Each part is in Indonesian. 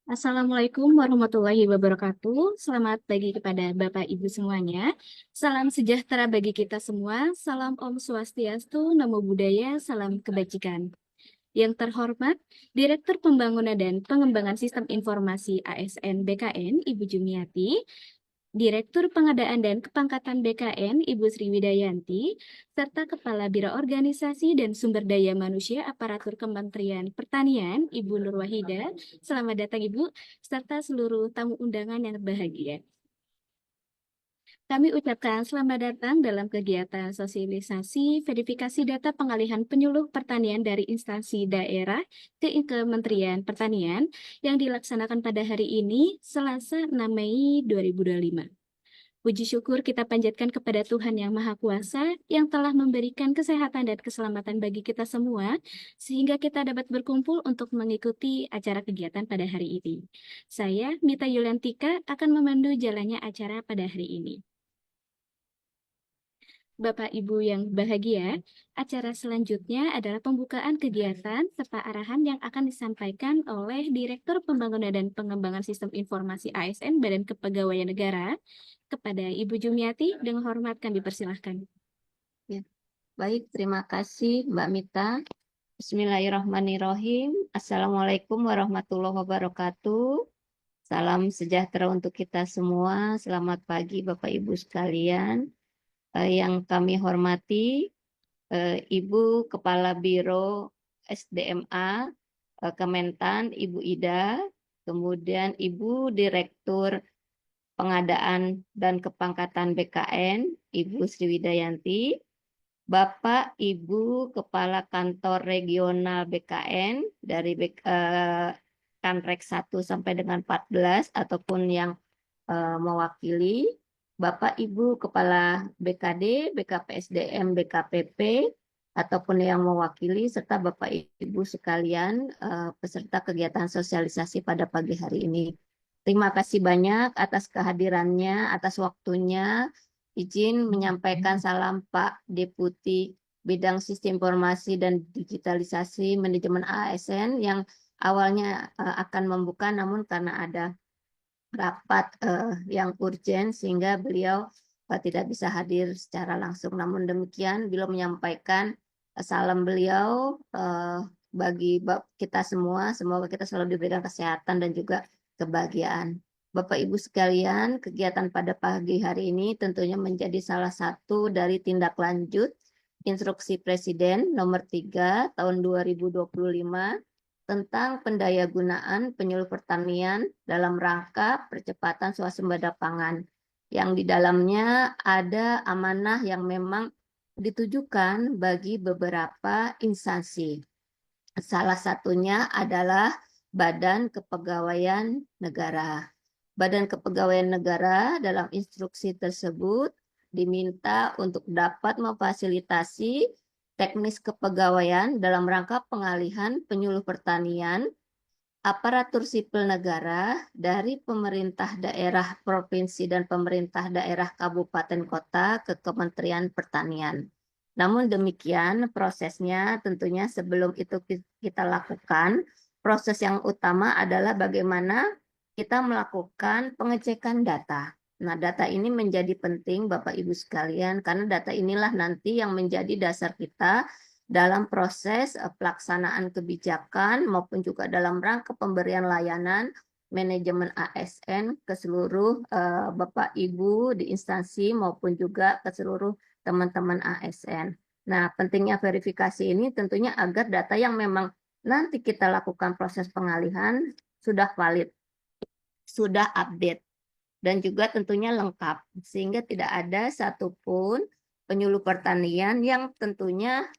Assalamualaikum warahmatullahi wabarakatuh. Selamat pagi kepada Bapak Ibu semuanya. Salam sejahtera bagi kita semua. Salam Om Swastiastu, Namo Buddhaya, salam kebajikan. Yang terhormat, Direktur Pembangunan dan Pengembangan Sistem Informasi ASN BKN, Ibu Jumiati, Direktur Pengadaan dan Kepangkatan BKN, Ibu Sri Widayanti, serta Kepala Biro Organisasi dan Sumber Daya Manusia Aparatur Kementerian Pertanian, Ibu Nur Wahida. Selamat datang Ibu, serta seluruh tamu undangan yang berbahagia. Kami ucapkan selamat datang dalam kegiatan sosialisasi verifikasi data pengalihan penyuluh pertanian dari instansi daerah ke Kementerian Pertanian yang dilaksanakan pada hari ini, Selasa 6 Mei 2025. Puji syukur kita panjatkan kepada Tuhan Yang Maha Kuasa yang telah memberikan kesehatan dan keselamatan bagi kita semua, sehingga kita dapat berkumpul untuk mengikuti acara kegiatan pada hari ini. Saya, Mita Yuliantika, akan memandu jalannya acara pada hari ini. Bapak Ibu yang bahagia, acara selanjutnya adalah pembukaan kegiatan serta arahan yang akan disampaikan oleh Direktur Pembangunan dan Pengembangan Sistem Informasi ASN Badan Kepegawaian Negara kepada Ibu Jumiati. Dengan hormat kami persilahkan. Ya, baik, terima kasih Mbak Mita. Bismillahirrahmanirrahim. Assalamualaikum warahmatullahi wabarakatuh. Salam sejahtera untuk kita semua. Selamat pagi Bapak Ibu sekalian. Yang kami hormati Ibu Kepala Biro SDMA Kementan, Ibu Ida, kemudian Ibu Direktur Pengadaan dan Kepangkatan BKN, Ibu Sri Widayanti, Bapak Ibu Kepala Kantor Regional BKN dari Kanrek 1 sampai dengan 14 ataupun yang mewakili, Bapak Ibu Kepala BKD, BKPSDM, BKPP ataupun yang mewakili, serta Bapak Ibu sekalian peserta kegiatan sosialisasi pada pagi hari ini. Terima kasih banyak atas kehadirannya, atas waktunya. Izin menyampaikan salam Pak Deputi Bidang Sistem Informasi dan Digitalisasi Manajemen ASN yang awalnya akan membuka, namun karena ada rapat yang urgent sehingga beliau tidak bisa hadir secara langsung. Namun demikian, beliau menyampaikan salam beliau bagi kita semua. Semoga kita selalu diberikan kesehatan dan juga kebahagiaan. Bapak Ibu sekalian, kegiatan pada pagi hari ini tentunya menjadi salah satu dari tindak lanjut Instruksi Presiden nomor 3 tahun 2025 tentang pendayagunaan penyuluh pertanian dalam rangka percepatan swasembada pangan, yang di dalamnya ada amanah yang memang ditujukan bagi beberapa instansi. Salah satunya adalah Badan Kepegawaian Negara. Badan Kepegawaian Negara dalam instruksi tersebut diminta untuk dapat memfasilitasi teknis kepegawaian dalam rangka pengalihan penyuluh pertanian aparatur sipil negara dari pemerintah daerah provinsi dan pemerintah daerah kabupaten kota ke Kementerian Pertanian. Namun demikian prosesnya tentunya sebelum itu kita lakukan, proses yang utama adalah bagaimana kita melakukan pengecekan data. Nah, data ini menjadi penting Bapak Ibu sekalian karena data inilah nanti yang menjadi dasar kita dalam proses pelaksanaan kebijakan maupun juga dalam rangka pemberian layanan manajemen ASN ke seluruh Bapak Ibu di instansi maupun juga ke seluruh teman-teman ASN. Nah, pentingnya verifikasi ini tentunya agar data yang memang nanti kita lakukan proses pengalihan sudah valid, sudah update, dan juga tentunya lengkap, sehingga tidak ada satupun penyuluh pertanian yang tentunya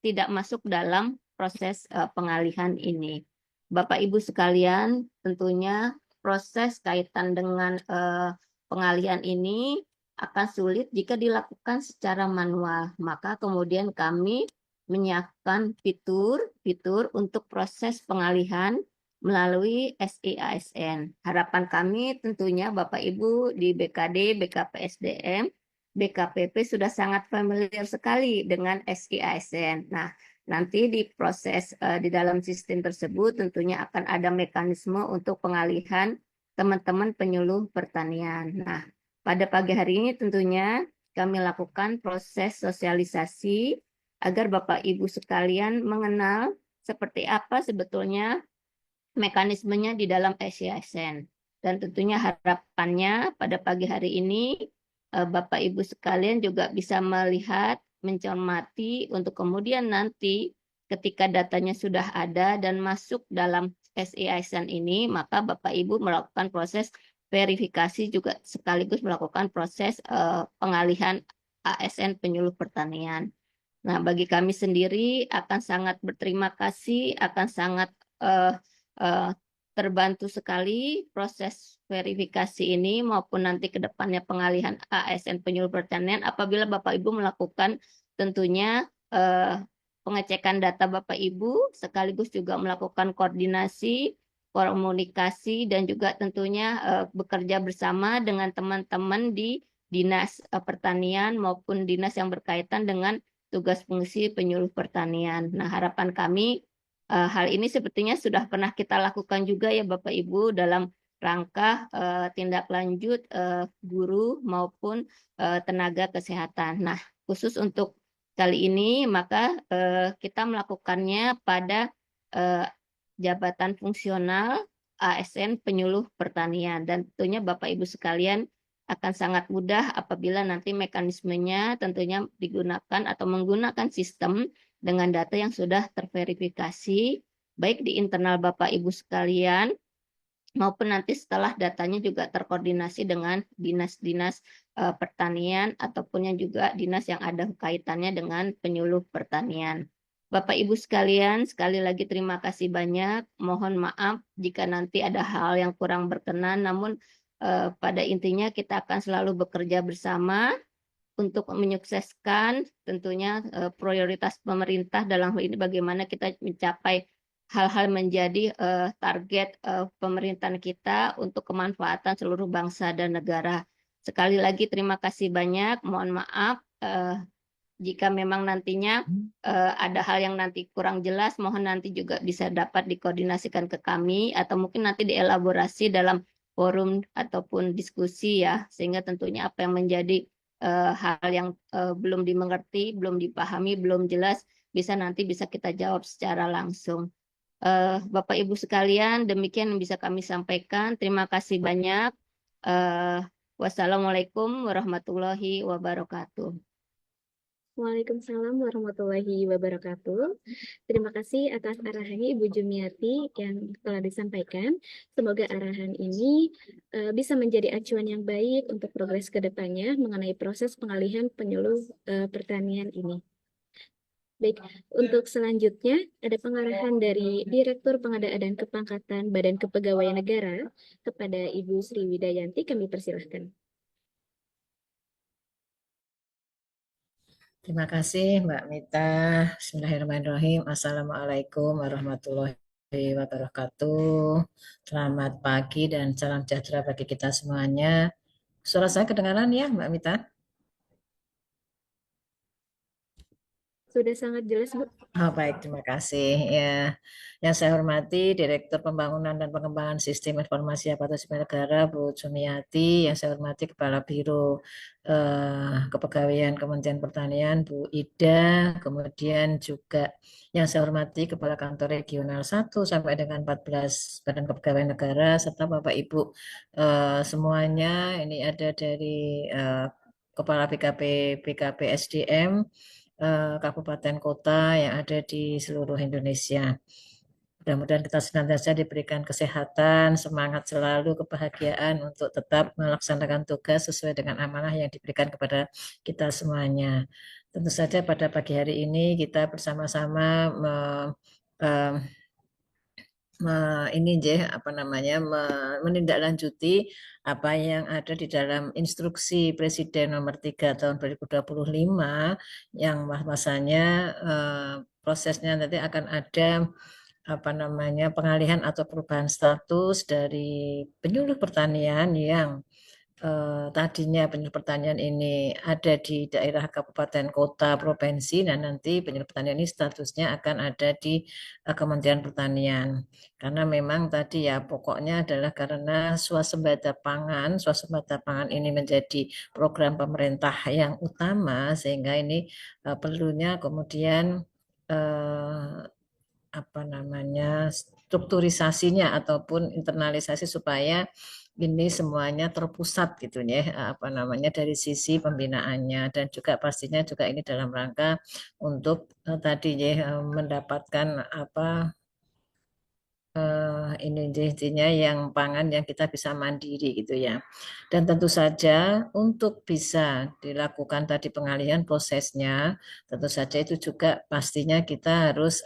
tidak masuk dalam proses pengalihan ini. Bapak Ibu sekalian, tentunya proses kaitan dengan pengalihan ini akan sulit jika dilakukan secara manual. Maka kemudian kami menyiapkan fitur untuk proses pengalihan melalui SIASN. Harapan kami tentunya Bapak Ibu di BKD, BKPSDM, BKPP sudah sangat familiar sekali dengan SIASN. Nah, nanti di proses di dalam sistem tersebut tentunya akan ada mekanisme untuk pengalihan teman-teman penyuluh pertanian. Nah, pada pagi hari ini tentunya kami lakukan proses sosialisasi agar Bapak Ibu sekalian mengenal seperti apa sebetulnya mekanismenya di dalam SISN. Dan tentunya harapannya pada pagi hari ini Bapak Ibu sekalian juga bisa melihat, mencermati untuk kemudian nanti ketika datanya sudah ada dan masuk dalam SISN ini, maka Bapak Ibu melakukan proses verifikasi juga sekaligus melakukan proses pengalihan ASN penyuluh pertanian. Nah, bagi kami sendiri akan sangat berterima kasih, akan sangat eh, eh, terbantu sekali proses verifikasi ini maupun nanti ke depannya pengalihan ASN penyuluh pertanian apabila Bapak Ibu melakukan tentunya pengecekan data Bapak Ibu sekaligus juga melakukan koordinasi, komunikasi dan juga tentunya bekerja bersama dengan teman-teman di Dinas Pertanian maupun dinas yang berkaitan dengan tugas fungsi penyuluh pertanian. Nah, harapan kami hal ini sepertinya sudah pernah kita lakukan juga ya Bapak Ibu dalam rangka tindak lanjut guru maupun tenaga kesehatan. Nah, khusus untuk kali ini maka kita melakukannya pada eh, jabatan fungsional ASN penyuluh pertanian dan tentunya Bapak Ibu sekalian akan sangat mudah apabila nanti mekanismenya tentunya digunakan atau menggunakan sistem dengan data yang sudah terverifikasi, baik di internal Bapak Ibu sekalian, maupun nanti setelah datanya juga terkoordinasi dengan dinas-dinas pertanian, ataupun yang juga dinas yang ada kaitannya dengan penyuluh pertanian. Bapak Ibu sekalian, sekali lagi terima kasih banyak. Mohon maaf jika nanti ada hal yang kurang berkenan, namun pada intinya kita akan selalu bekerja bersama untuk menyukseskan tentunya prioritas pemerintah dalam hal ini bagaimana kita mencapai hal-hal menjadi target pemerintahan kita untuk kemanfaatan seluruh bangsa dan negara. Sekali lagi terima kasih banyak. Mohon maaf jika memang nantinya ada hal yang nanti kurang jelas, mohon nanti juga bisa dapat dikoordinasikan ke kami atau mungkin nanti dielaborasi dalam forum ataupun diskusi ya, sehingga tentunya apa yang menjadi hal yang belum dimengerti, belum dipahami, belum jelas, bisa kita jawab secara langsung. Bapak Ibu sekalian, demikian yang bisa kami sampaikan. Terima kasih banyak. Eh, Wassalamualaikum warahmatullahi wabarakatuh. Waalaikumsalam warahmatullahi wabarakatuh. Terima kasih atas arahannya Ibu Jumiati yang telah disampaikan. Semoga arahan ini bisa menjadi acuan yang baik untuk progres ke depannya mengenai proses pengalihan penyuluh pertanian ini. Baik, untuk selanjutnya ada pengarahan dari Direktur Pengadaan dan Kepangkatan Badan Kepegawaian Negara kepada Ibu Sri Widayanti. Kami persilahkan. Terima kasih Mbak Mita. Bismillahirrahmanirrahim. Assalamualaikum warahmatullahi wabarakatuh. Selamat pagi dan salam sejahtera bagi kita semuanya. Suara saya kedengaran ya Mbak Mita? Sudah sangat jelas, Bu. Oh, baik, terima kasih. Ya, yang saya hormati Direktur Pembangunan dan Pengembangan Sistem Informasi Aparatur Sipil Negara Bu Sumiati, yang saya hormati Kepala Biro Kepegawaian Kementerian Pertanian Bu Ida, kemudian juga yang saya hormati Kepala Kantor Regional 1 sampai dengan 14 Badan Kepegawaian Negara serta Bapak Ibu semuanya. Ini ada dari Kepala BKP BKP SDM kabupaten kota yang ada di seluruh Indonesia. Mudah-mudahan kita senantiasa diberikan kesehatan, semangat selalu, kebahagiaan untuk tetap melaksanakan tugas sesuai dengan amanah yang diberikan kepada kita semuanya. Tentu saja pada pagi hari ini kita bersama-sama menindaklanjuti apa yang ada di dalam instruksi Presiden nomor 3 tahun 2025 yang bahwasanya prosesnya nanti akan ada pengalihan atau perubahan status dari penyuluh pertanian yang tadinya penyuluh pertanian ini ada di daerah kabupaten, kota, provinsi, dan nanti penyuluh pertanian ini statusnya akan ada di Kementerian Pertanian. Karena memang tadi ya pokoknya adalah karena swasembada pangan ini menjadi program pemerintah yang utama, sehingga ini perlunya kemudian apa namanya strukturisasinya ataupun internalisasi supaya ini semuanya terpusat gitu ya, apa namanya dari sisi pembinaannya, dan juga pastinya juga ini dalam rangka untuk tadi ya mendapatkan apa ini intinya yang pangan yang kita bisa mandiri gitu ya. Dan tentu saja untuk bisa dilakukan tadi pengalihan prosesnya, tentu saja itu juga pastinya kita harus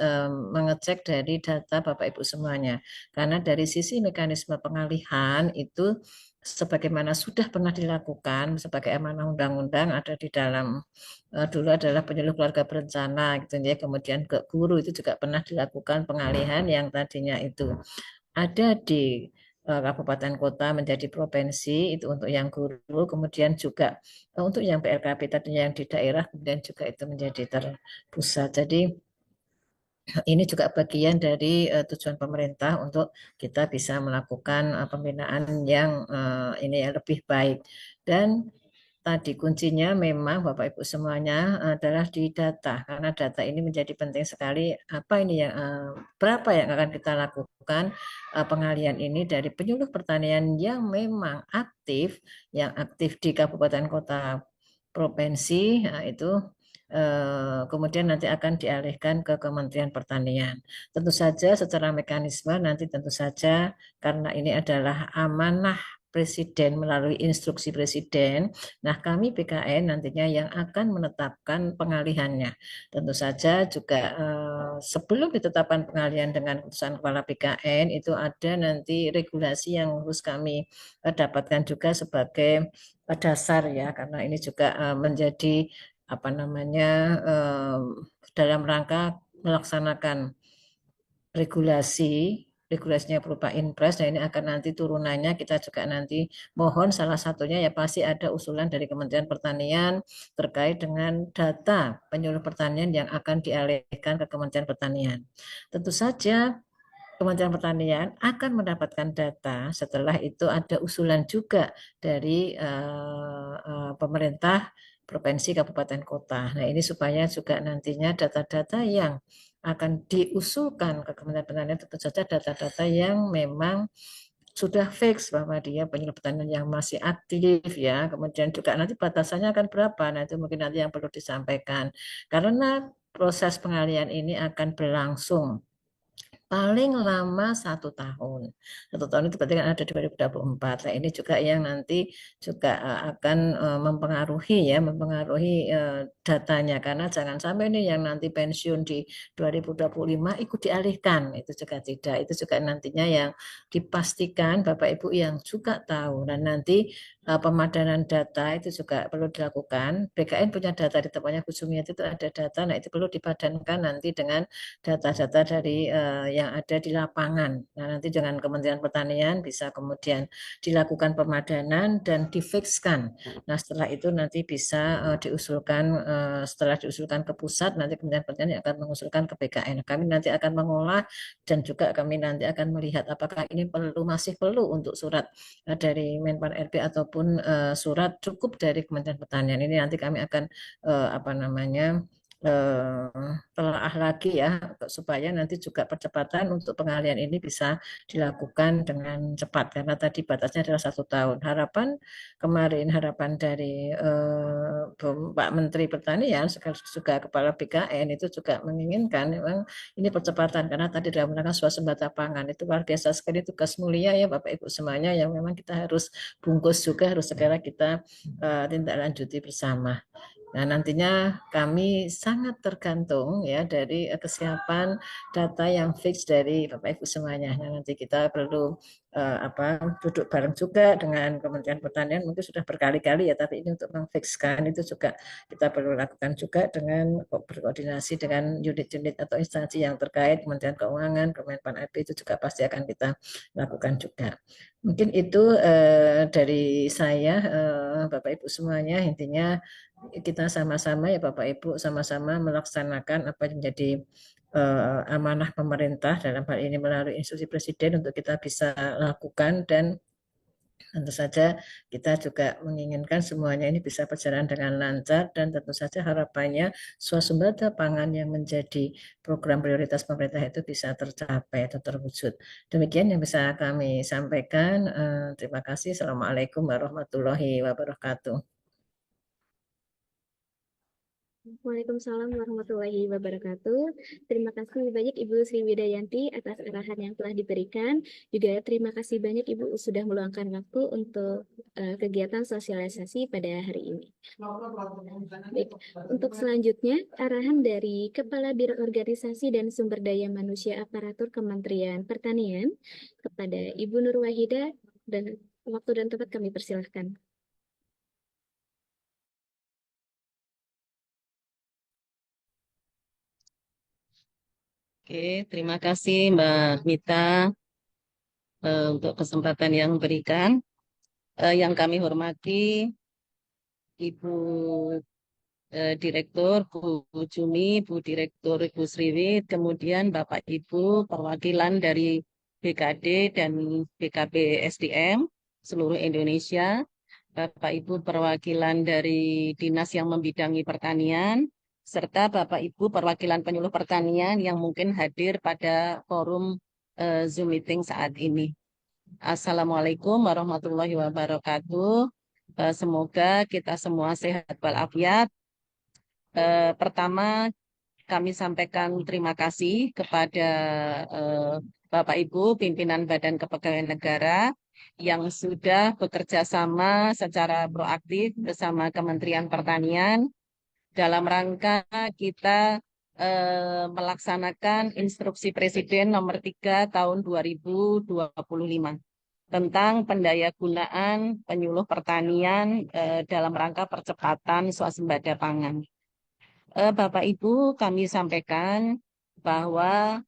mengecek dari data Bapak Ibu semuanya. Karena dari sisi mekanisme pengalihan itu sebagaimana sudah pernah dilakukan sebagai amanah undang-undang ada di dalam dulu adalah penyuluh keluarga berencana gitu ya, kemudian ke guru itu juga pernah dilakukan pengalihan yang tadinya itu ada di kabupaten kota menjadi provinsi itu untuk yang guru, kemudian juga untuk yang PLKP tadinya yang di daerah kemudian juga itu menjadi terpusat. Jadi ini juga bagian dari tujuan pemerintah untuk kita bisa melakukan pembinaan yang ini ya lebih baik. Dan tadi kuncinya memang Bapak Ibu semuanya adalah di data, karena data ini menjadi penting sekali. Apa ini yang berapa yang akan kita lakukan pengalian ini dari penyuluh pertanian yang aktif di kabupaten kota provinsi, nah itu kemudian nanti akan dialihkan ke Kementerian Pertanian. Tentu saja secara mekanisme nanti tentu saja karena ini adalah amanah Presiden melalui instruksi Presiden. Nah, kami BKN nantinya yang akan menetapkan pengalihannya. Tentu saja juga sebelum ditetapkan pengalihan dengan keputusan Kepala BKN itu ada nanti regulasi yang harus kami dapatkan juga sebagai dasar ya, karena ini juga menjadi apa namanya dalam rangka melaksanakan regulasinya berupa Inpres, dan ini akan nanti turunannya kita juga nanti mohon salah satunya ya pasti ada usulan dari Kementerian Pertanian terkait dengan data penyuluh pertanian yang akan dialihkan ke Kementerian Pertanian. Tentu saja Kementerian Pertanian akan mendapatkan data, setelah itu ada usulan juga dari pemerintah provinsi, kabupaten, kota. Nah, ini supaya juga nantinya data-data yang akan diusulkan ke Kementerian Pertanian tentu saja data-data yang memang sudah fix bahwa dia penyuluh pertanian yang masih aktif ya. Kemudian juga nanti batasannya akan berapa. Nah, itu mungkin nanti yang perlu disampaikan. Karena proses pengalian ini akan berlangsung paling lama 1 tahun. 1 tahun itu berarti kan ada 2024. Nah, ini juga yang nanti juga akan mempengaruhi datanya. Karena jangan sampai ini yang nanti pensiun di 2025 ikut dialihkan. Itu juga tidak. Itu juga nantinya yang dipastikan Bapak Ibu yang juga tahu. Dan nanti pemadanan data itu juga perlu dilakukan. BKN punya data di tempatnya Bu Sumiati itu ada data. Nah, itu perlu dipadankan nanti dengan data-data dari yang ada di lapangan. Nah, nanti dengan Kementerian Pertanian bisa kemudian dilakukan pemadanan dan difikskan. Nah, setelah itu nanti bisa setelah diusulkan ke pusat, nanti Kementerian Pertanian akan mengusulkan ke BKN. Kami nanti akan mengolah dan juga kami nanti akan melihat apakah ini masih perlu untuk surat dari Menpan RB ataupun surat cukup dari Kementerian Pertanian. Ini nanti kami akan apa namanya telaah lagi ya supaya nanti juga percepatan untuk pengalian ini bisa dilakukan dengan cepat karena tadi batasnya adalah 1 tahun. Harapan dari Pak Menteri Pertanian sekaligus juga Kepala BKN itu juga menginginkan memang ini percepatan karena tadi dalam rangka swasembada pangan itu luar biasa sekali tugas mulia ya Bapak Ibu semuanya yang memang kita harus bungkus juga harus segera kita tindak lanjuti bersama. Nah, nantinya kami sangat tergantung ya dari kesiapan data yang fix dari Bapak Ibu semuanya. Nah, nanti kita perlu duduk bareng juga dengan Kementerian Pertanian, mungkin sudah berkali-kali ya, tapi ini untuk memfikskan itu juga kita perlu lakukan juga dengan berkoordinasi dengan unit-unit atau instansi yang terkait, Kementerian Keuangan, Kemenpan RB itu juga pasti akan kita lakukan juga. Mungkin itu dari saya, Bapak Ibu semuanya, intinya kita sama-sama ya Bapak Ibu sama-sama melaksanakan apa yang menjadi amanah pemerintah dalam hal ini melalui instruksi Presiden untuk kita bisa lakukan, dan tentu saja kita juga menginginkan semuanya ini bisa berjalan dengan lancar, dan tentu saja harapannya swasembada pangan yang menjadi program prioritas pemerintah itu bisa tercapai atau terwujud. Demikian yang bisa kami sampaikan. Terima kasih. Assalamualaikum warahmatullahi wabarakatuh. Waalaikumsalam warahmatullahi wabarakatuh. Terima kasih banyak Ibu Sri Widayanti atas arahan yang telah diberikan. Juga terima kasih banyak Ibu sudah meluangkan waktu untuk kegiatan sosialisasi pada hari ini. Baik, untuk selanjutnya arahan dari Kepala Biro Organisasi dan Sumber Daya Manusia Aparatur Kementerian Pertanian kepada Ibu Nur Wahida, dan waktu dan tempat kami persilahkan. Oke, terima kasih Mbak Mita untuk kesempatan yang berikan. Yang kami hormati Ibu Direktur, Bu Jumi, Bu Direktur, Ibu Sriwit, kemudian Bapak Ibu perwakilan dari BKD dan BKP SDM seluruh Indonesia, Bapak Ibu perwakilan dari dinas yang membidangi pertanian, serta Bapak Ibu perwakilan penyuluh pertanian yang mungkin hadir pada forum Zoom meeting saat ini. Assalamualaikum warahmatullahi wabarakatuh. Semoga kita semua sehat walafiat. Pertama, kami sampaikan terima kasih kepada Bapak Ibu pimpinan Badan Kepegawaian Negara yang sudah bekerja sama secara proaktif bersama Kementerian Pertanian dalam rangka kita melaksanakan Instruksi Presiden Nomor 3 Tahun 2025 tentang pendayagunaan penyuluh pertanian dalam rangka percepatan swasembada pangan. Bapak Ibu, kami sampaikan bahwa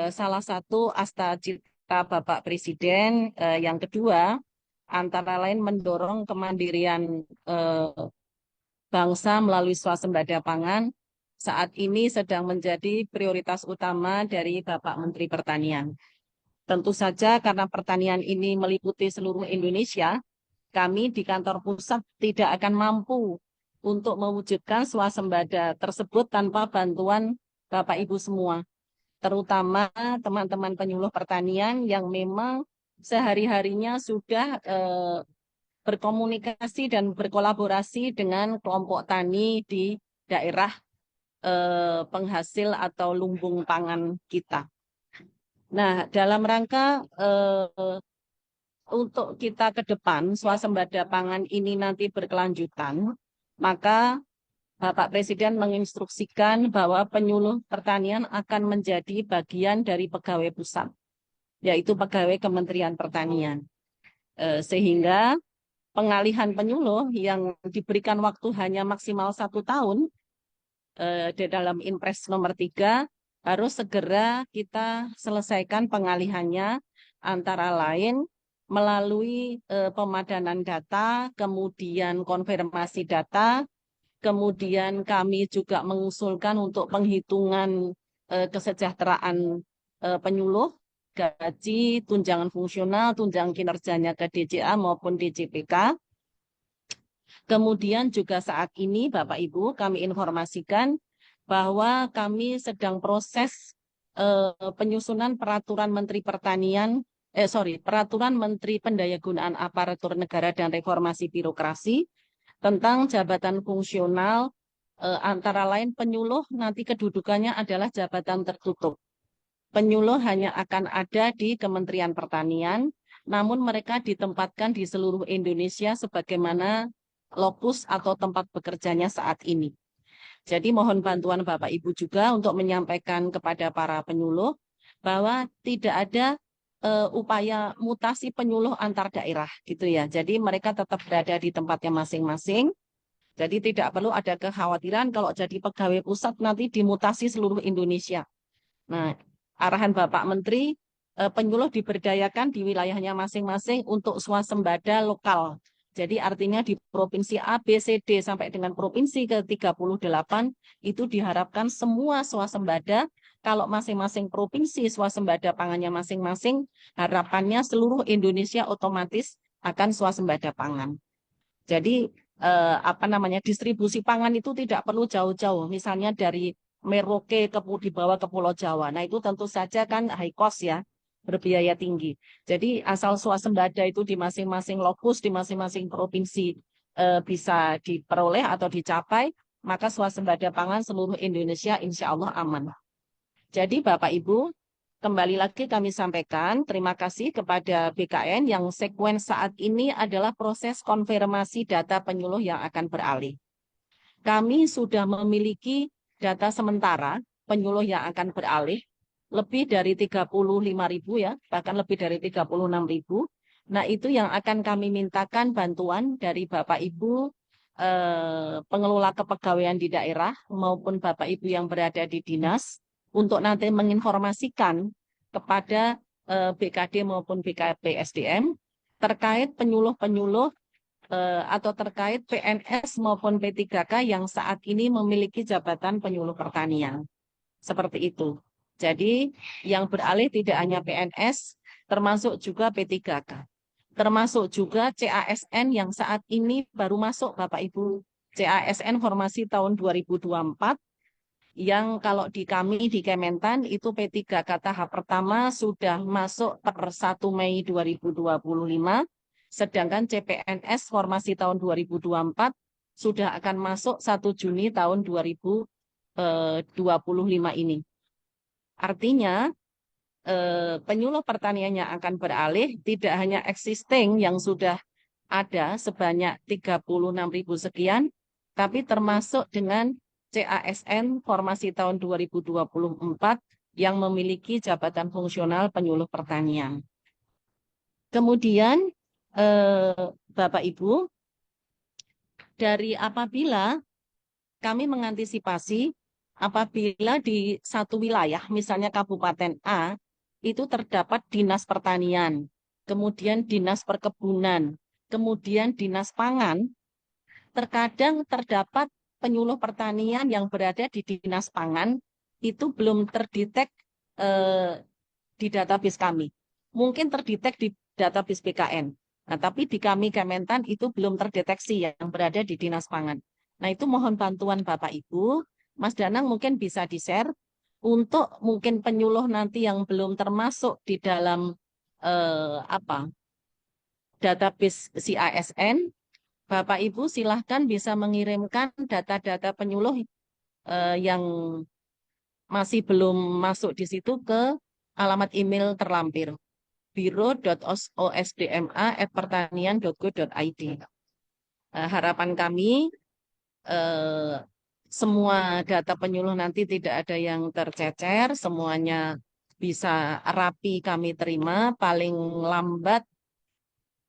salah satu asta cita Bapak Presiden yang kedua antara lain mendorong kemandirian bangsa melalui swasembada pangan saat ini sedang menjadi prioritas utama dari Bapak Menteri Pertanian. Tentu saja karena pertanian ini meliputi seluruh Indonesia, kami di kantor pusat tidak akan mampu untuk mewujudkan swasembada tersebut tanpa bantuan Bapak Ibu semua, terutama teman-teman penyuluh pertanian yang memang sehari-harinya sudah berkomunikasi dan berkolaborasi dengan kelompok tani di daerah penghasil atau lumbung pangan kita. Nah, dalam rangka untuk kita ke depan, swasembada pangan ini nanti berkelanjutan, maka Bapak Presiden menginstruksikan bahwa penyuluh pertanian akan menjadi bagian dari pegawai pusat, yaitu pegawai Kementerian Pertanian. Sehingga pengalihan penyuluh yang diberikan waktu hanya maksimal 1 tahun di dalam Inpres nomor 3 harus segera kita selesaikan pengalihannya, antara lain melalui pemadanan data, kemudian konfirmasi data, kemudian kami juga mengusulkan untuk penghitungan kesejahteraan penyuluh, gaji, tunjangan fungsional, tunjangan kinerjanya ke DJA maupun DJPK. Kemudian juga saat ini Bapak Ibu kami informasikan bahwa kami sedang proses penyusunan peraturan Menteri Pertanian, peraturan Menteri Pendayagunaan Aparatur Negara dan Reformasi Birokrasi tentang jabatan fungsional, antara lain penyuluh nanti kedudukannya adalah jabatan tertutup. Penyuluh hanya akan ada di Kementerian Pertanian, namun mereka ditempatkan di seluruh Indonesia sebagaimana lokus atau tempat bekerjanya saat ini. Jadi mohon bantuan Bapak Ibu juga untuk menyampaikan kepada para penyuluh bahwa tidak ada upaya mutasi penyuluh antar daerah gitu ya. Jadi mereka tetap berada di tempatnya masing-masing. Jadi tidak perlu ada kekhawatiran kalau jadi pegawai pusat nanti dimutasi seluruh Indonesia. Nah, arahan Bapak Menteri, penyuluh diberdayakan di wilayahnya masing-masing untuk swasembada lokal. Jadi artinya di provinsi A, B, C, D sampai dengan provinsi ke-38 itu diharapkan semua swasembada. Kalau masing-masing provinsi swasembada pangannya masing-masing, harapannya seluruh Indonesia otomatis akan swasembada pangan. Jadi distribusi pangan itu tidak perlu jauh-jauh. Misalnya dari Merauke dibawa ke Pulau Jawa. Nah itu tentu saja kan high cost ya, berbiaya tinggi. Jadi asal swasembada itu di masing-masing lokus, di masing-masing provinsi bisa diperoleh atau dicapai, maka swasembada pangan seluruh Indonesia insya Allah aman. Jadi Bapak Ibu, kembali lagi kami sampaikan terima kasih kepada BKN yang sekuen saat ini adalah proses konfirmasi data penyuluh yang akan beralih. Kami sudah memiliki data sementara penyuluh yang akan beralih lebih dari 35.000 ya, bahkan lebih dari 36.000. Nah, itu yang akan kami mintakan bantuan dari Bapak Ibu pengelola kepegawaian di daerah maupun Bapak Ibu yang berada di dinas untuk nanti menginformasikan kepada BKD maupun BKP SDM terkait penyuluh-penyuluh atau terkait PNS maupun P3K yang saat ini memiliki jabatan penyuluh pertanian. Seperti itu. Jadi yang beralih tidak hanya PNS, termasuk juga P3K. Termasuk juga CASN yang saat ini baru masuk Bapak Ibu. CASN formasi tahun 2024 yang kalau di kami di Kementan itu P3K tahap pertama sudah masuk per 1 Mei 2025, sedangkan CPNS formasi tahun 2024 sudah akan masuk 1 Juni tahun 2025 ini. Artinya penyuluh pertanian yang akan beralih tidak hanya existing yang sudah ada sebanyak 36.000 sekian, tapi termasuk dengan CASN formasi tahun 2024 yang memiliki jabatan fungsional penyuluh pertanian. Kemudian Bapak Ibu, dari apabila kami mengantisipasi apabila di satu wilayah, misalnya Kabupaten A, itu terdapat dinas pertanian, kemudian dinas perkebunan, kemudian dinas pangan, terkadang terdapat penyuluh pertanian yang berada di dinas pangan itu belum terdetek di database kami. Mungkin terdetek di database BKN. Nah, tapi di kami Kementan itu belum terdeteksi yang berada di dinas pangan. Nah, itu mohon bantuan Bapak Ibu. Mas Danang mungkin bisa di-share untuk mungkin penyuluh nanti yang belum termasuk di dalam database CASN. Bapak Ibu silahkan bisa mengirimkan data-data penyuluh yang masih belum masuk di situ ke alamat email terlampir biro.osdma@pertanian.go.id. Harapan kami semua data penyuluh nanti tidak ada yang tercecer, semuanya bisa rapi kami terima paling lambat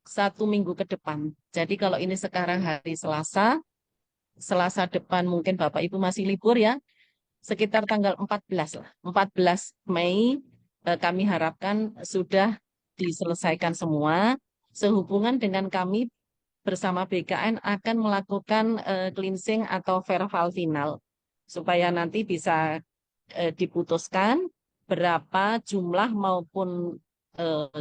1 minggu ke depan. Jadi kalau ini sekarang hari Selasa, Selasa depan mungkin Bapak Ibu masih libur ya, sekitar tanggal 14 lah. 14 Mei kami harapkan sudah diselesaikan semua. Sehubungan dengan kami bersama BKN akan melakukan cleansing atau verbal final supaya nanti bisa diputuskan berapa jumlah maupun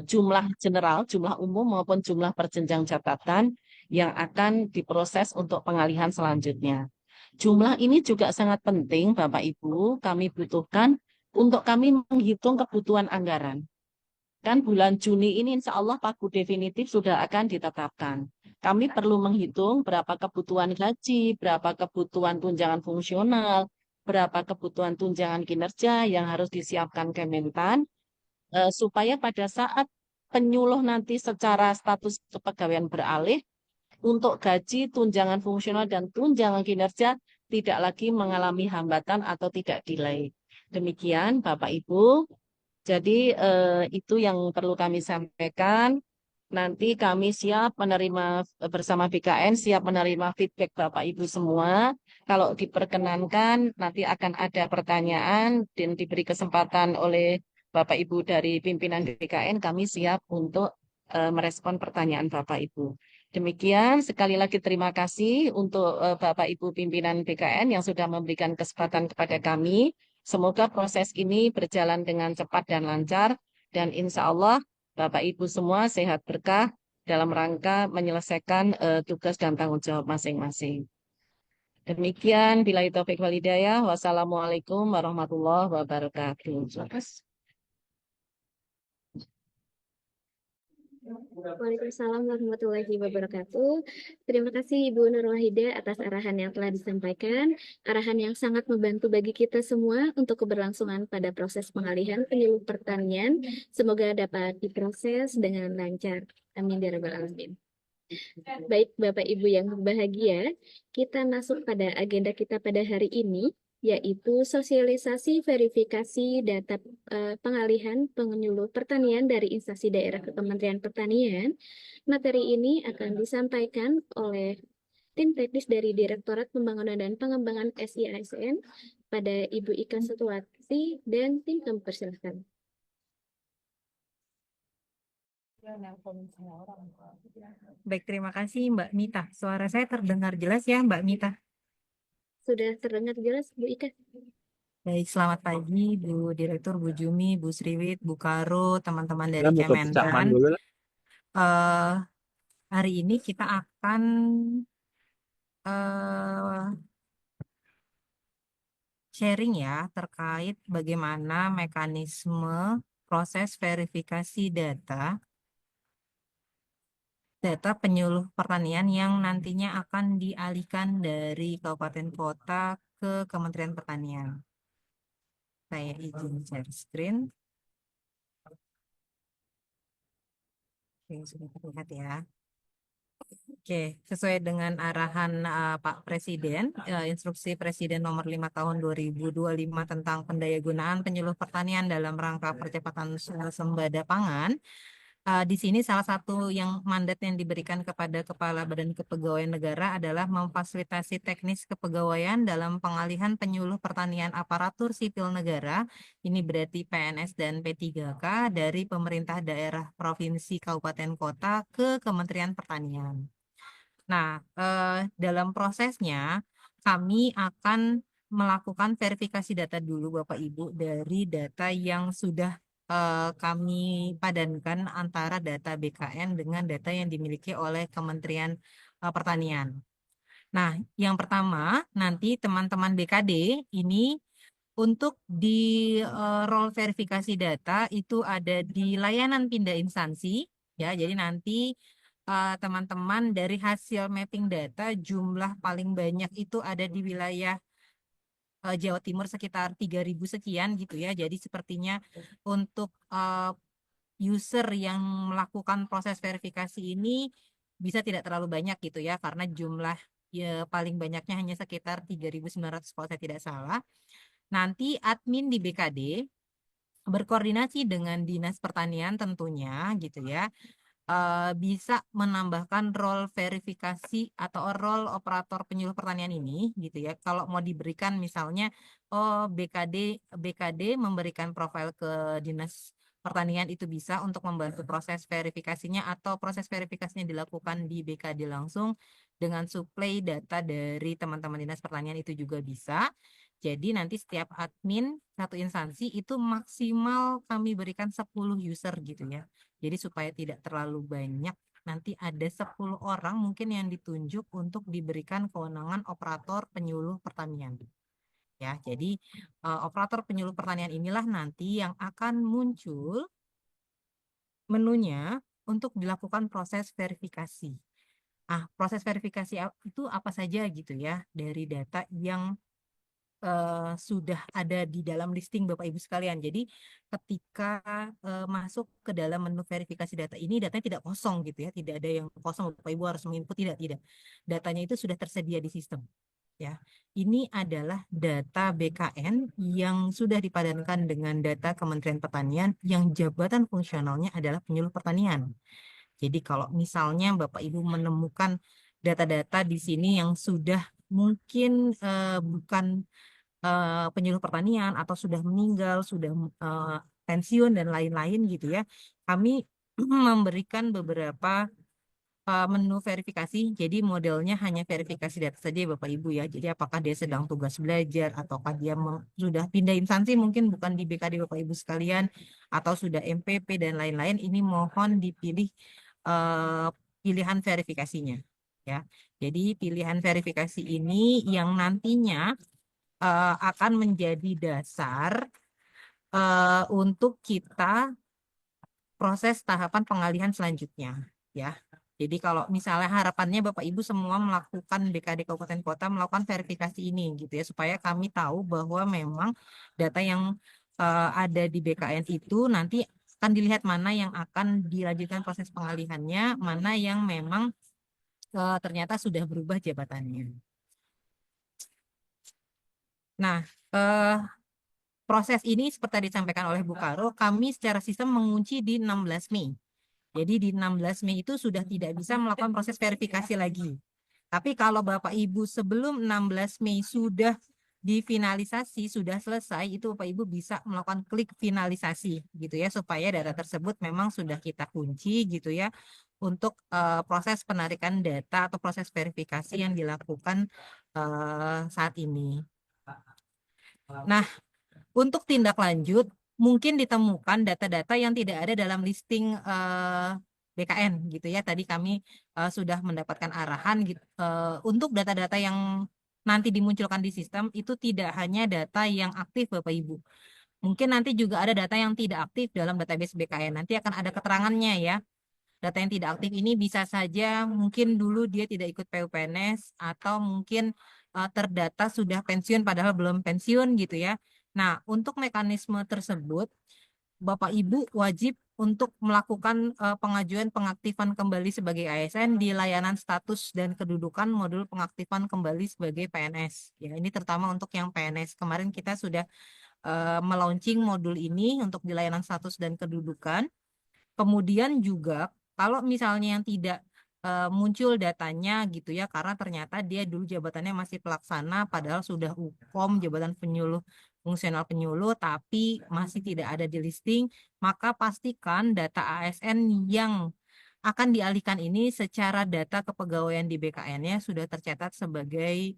jumlah general, jumlah umum maupun jumlah perjenjang jabatan yang akan diproses untuk pengalihan selanjutnya. Jumlah ini juga sangat penting Bapak Ibu, kami butuhkan untuk kami menghitung kebutuhan anggaran. Kan bulan Juni ini insya Allah pagu definitif sudah akan ditetapkan. Kami perlu menghitung berapa kebutuhan gaji, berapa kebutuhan tunjangan fungsional, berapa kebutuhan tunjangan kinerja yang harus disiapkan Kementan, supaya pada saat penyuluh nanti secara status kepegawaian beralih, untuk gaji, tunjangan fungsional, dan tunjangan kinerja tidak lagi mengalami hambatan atau tidak delay. Demikian Bapak Ibu. Jadi itu yang perlu kami sampaikan. Nanti kami siap menerima bersama BKN, siap menerima feedback Bapak Ibu semua. Kalau diperkenankan, nanti akan ada pertanyaan dan diberi kesempatan oleh Bapak Ibu dari pimpinan BKN, kami siap untuk merespon pertanyaan Bapak Ibu. Demikian, sekali lagi terima kasih untuk Bapak Ibu pimpinan BKN yang sudah memberikan kesempatan kepada kami. Semoga proses ini berjalan dengan cepat dan lancar, dan insya Allah Bapak Ibu semua sehat berkah dalam rangka menyelesaikan tugas dan tanggung jawab masing-masing. Demikian, bila taufik wal hidayah. Wassalamualaikum warahmatullahi wabarakatuh. Waalaikumsalam warahmatullahi wabarakatuh. Terima kasih Ibu Nur Wahida atas arahan yang telah disampaikan, arahan yang sangat membantu bagi kita semua untuk keberlangsungan pada proses pengalihan penyuluh pertanian. Semoga dapat diproses dengan lancar. Amin ya rabbal alamin. Baik Bapak Ibu yang berbahagia, kita masuk pada agenda kita pada hari ini, yaitu sosialisasi verifikasi data pengalihan penyuluh pertanian dari instansi daerah ke Kementerian Pertanian. Materi ini akan disampaikan oleh tim teknis dari Direktorat Pembangunan dan Pengembangan SIASN pada Ibu Ika Setuati dan tim kami persilahkan. Baik, terima kasih Mbak Mita. Suara saya terdengar jelas ya Mbak Mita. Sudah terdengar jelas Bu Ika? Baik, selamat pagi Bu Direktur, Bu Jumi, Bu Sriwit, Bu Karo, teman-teman dari Ya, buka percakapan Kementan. dulu lah. Eh, hari ini kita akan eh, sharing ya terkait bagaimana mekanisme proses verifikasi data penyuluh pertanian yang nantinya akan dialihkan dari kabupaten kota ke Kementerian Pertanian. Saya izin share screen. Oke, sudah terlihat ya. Oke, sesuai dengan arahan Pak Presiden, Instruksi Presiden Nomor 5 Tahun 2025 tentang pendayagunaan penyuluh pertanian dalam rangka percepatan swasembada pangan. Di sini salah satu yang mandat yang diberikan kepada Kepala Badan Kepegawaian Negara adalah memfasilitasi teknis kepegawaian dalam pengalihan penyuluh pertanian aparatur sipil negara, ini berarti PNS dan P3K dari pemerintah daerah provinsi kabupaten kota ke Kementerian Pertanian. Nah, dalam prosesnya kami akan melakukan verifikasi data dulu Bapak Ibu dari data yang sudah kami padankan antara data BKN dengan data yang dimiliki oleh Kementerian Pertanian. Nah, yang pertama nanti teman-teman BKD ini untuk di role verifikasi data itu ada di layanan pindah instansi ya. Jadi nanti teman-teman dari hasil mapping data jumlah paling banyak itu ada di wilayah Jawa Timur sekitar 3.000 sekian gitu ya. Jadi sepertinya untuk user yang melakukan proses verifikasi ini bisa tidak terlalu banyak gitu ya, karena jumlah ya, paling banyaknya hanya sekitar 3.900 kalau saya tidak salah. Nanti admin di BKD berkoordinasi dengan Dinas Pertanian tentunya gitu ya, bisa menambahkan role verifikasi atau role operator penyuluh pertanian ini gitu ya. Kalau mau diberikan misalnya BKD memberikan profil ke Dinas Pertanian itu bisa untuk membantu proses verifikasinya, atau proses verifikasinya dilakukan di BKD langsung dengan suplai data dari teman-teman Dinas Pertanian itu juga bisa. Jadi nanti setiap admin satu instansi itu maksimal kami berikan 10 user gitu ya. Jadi supaya tidak terlalu banyak, nanti ada 10 orang mungkin yang ditunjuk untuk diberikan kewenangan operator penyuluh pertanian. Ya, jadi operator penyuluh pertanian inilah nanti yang akan muncul menunya untuk dilakukan proses verifikasi. Proses verifikasi itu apa saja gitu ya dari data yang sudah ada di dalam listing Bapak Ibu sekalian. Jadi ketika masuk ke dalam menu verifikasi data ini, datanya tidak kosong gitu ya, tidak ada yang kosong Bapak Ibu harus menginput, tidak. Datanya itu sudah tersedia di sistem. ya. Ini adalah data BKN yang sudah dipadankan dengan data Kementerian Pertanian yang jabatan fungsionalnya adalah penyuluh pertanian. Jadi kalau misalnya Bapak Ibu menemukan data-data di sini yang sudah mungkin bukan penyuluh pertanian atau sudah meninggal, sudah pensiun dan lain-lain gitu ya, kami memberikan beberapa menu verifikasi. Jadi modelnya hanya verifikasi data saja ya Bapak Ibu ya. Jadi apakah dia sedang tugas belajar ataukah dia sudah pindah instansi, mungkin bukan di BKD Bapak Ibu sekalian, atau sudah MPP dan lain-lain, ini mohon dipilih pilihan verifikasinya ya. Jadi pilihan verifikasi ini yang nantinya akan menjadi dasar untuk kita proses tahapan pengalihan selanjutnya ya. Jadi kalau misalnya harapannya Bapak Ibu semua melakukan BKD Kabupaten Kota melakukan verifikasi ini gitu ya, supaya kami tahu bahwa memang data yang ada di BKN itu nanti akan dilihat mana yang akan dilanjutkan proses pengalihannya, mana yang memang ternyata sudah berubah jabatannya. Nah, proses ini seperti tadi disampaikan oleh Bu Karo, kami secara sistem mengunci di 16 Mei. Jadi di 16 Mei itu sudah tidak bisa melakukan proses verifikasi lagi. Tapi kalau Bapak Ibu sebelum 16 Mei sudah difinalisasi, sudah selesai, itu Bapak Ibu bisa melakukan klik finalisasi gitu ya, supaya data tersebut memang sudah kita kunci gitu ya untuk proses penarikan data atau proses verifikasi yang dilakukan saat ini. Nah, untuk tindak lanjut, mungkin ditemukan data-data yang tidak ada dalam listing BKN gitu ya. Tadi kami sudah mendapatkan arahan gitu, untuk data-data yang nanti dimunculkan di sistem itu tidak hanya data yang aktif Bapak Ibu. Mungkin nanti juga ada data yang tidak aktif dalam database BKN. Nanti akan ada keterangannya ya. Data yang tidak aktif ini bisa saja mungkin dulu dia tidak ikut PUPNS atau mungkin terdata sudah pensiun padahal belum pensiun gitu ya. Nah, untuk mekanisme tersebut, Bapak Ibu wajib untuk melakukan pengajuan pengaktifan kembali sebagai ASN di layanan status dan kedudukan modul pengaktifan kembali sebagai PNS. Ya, ini terutama untuk yang PNS. Kemarin kita sudah melaunching modul ini untuk di layanan status dan kedudukan. Kemudian juga kalau misalnya yang tidak muncul datanya gitu ya, karena ternyata dia dulu jabatannya masih pelaksana padahal sudah UKOM jabatan penyuluh fungsional penyuluh tapi masih tidak ada di listing, maka pastikan data ASN yang akan dialihkan ini secara data kepegawaian di BKN-nya sudah tercatat sebagai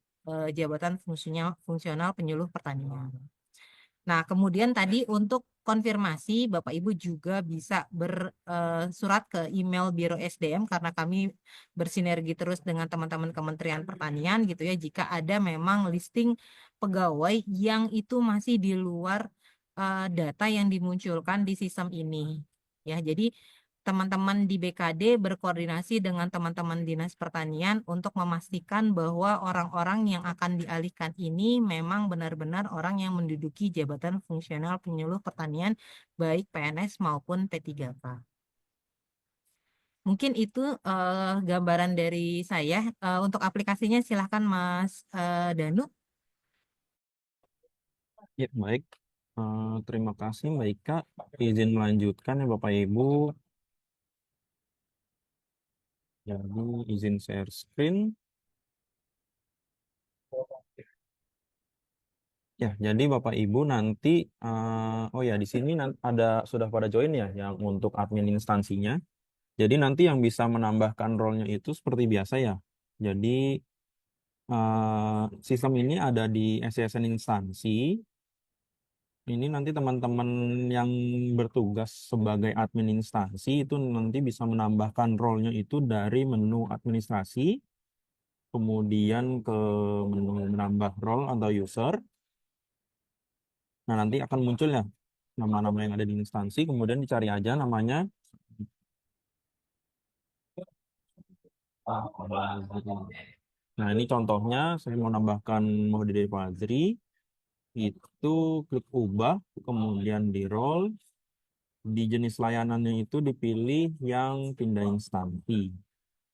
jabatan fungsional penyuluh pertanian. Nah, kemudian tadi untuk konfirmasi, Bapak Ibu juga bisa bersurat ke email Biro SDM karena kami bersinergi terus dengan teman-teman Kementerian Pertanian gitu ya. Jika ada memang listing pegawai yang itu masih di luar data yang dimunculkan di sistem ini. Ya, jadi teman-teman di BKD berkoordinasi dengan teman-teman Dinas Pertanian untuk memastikan bahwa orang-orang yang akan dialihkan ini memang benar-benar orang yang menduduki jabatan fungsional penyuluh pertanian baik PNS maupun P3K. Mungkin itu gambaran dari saya. Untuk aplikasinya silahkan Mas Danu. Ya, baik. Terima kasih Mbak Ika. Izin melanjutkan ya Bapak Ibu. Jadi izin share screen. Ya, jadi Bapak Ibu nanti, oh ya di sini ada sudah pada join ya yang untuk admin instansinya. Jadi nanti yang bisa menambahkan role-nya itu seperti biasa ya. Jadi sistem ini ada di SCSN instansi. Ini nanti teman-teman yang bertugas sebagai admin instansi itu nanti bisa menambahkan role-nya itu dari menu administrasi, kemudian ke menu menambah role atau user. Nah, nanti akan muncul ya nama-nama yang ada di instansi, kemudian dicari aja namanya. Nah, ini contohnya saya mau nambahkan Muhdidi Fazri. Itu klik ubah, kemudian di role, di jenis layanannya itu dipilih yang pindah instansi.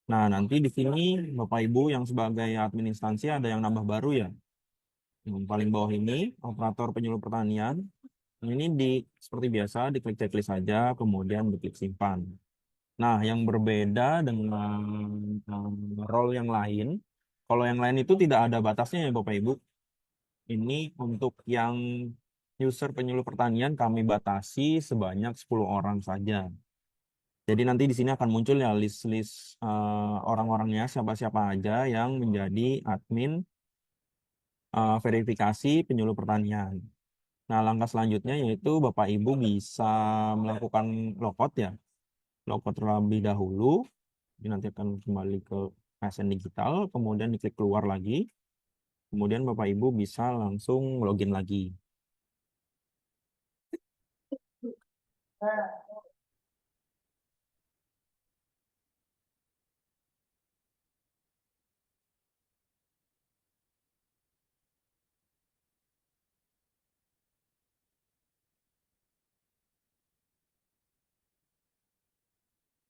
Nah, nanti di sini Bapak Ibu yang sebagai admin instansi ada yang nambah baru ya. Yang paling bawah ini operator penyuluh pertanian. Ini seperti biasa diklik checklist saja, kemudian diklik simpan. Nah, yang berbeda dengan role yang lain, kalau yang lain itu tidak ada batasnya ya Bapak Ibu. Ini untuk yang user penyuluh pertanian kami batasi sebanyak 10 orang saja. Jadi nanti di sini akan muncul ya list-list orang-orangnya siapa-siapa aja yang menjadi admin verifikasi penyuluh pertanian. Nah, langkah selanjutnya yaitu Bapak Ibu bisa melakukan logout ya. Logout terlebih dahulu. Ini nanti akan kembali ke ASN Digital, kemudian diklik keluar lagi. Kemudian Bapak Ibu bisa langsung login lagi.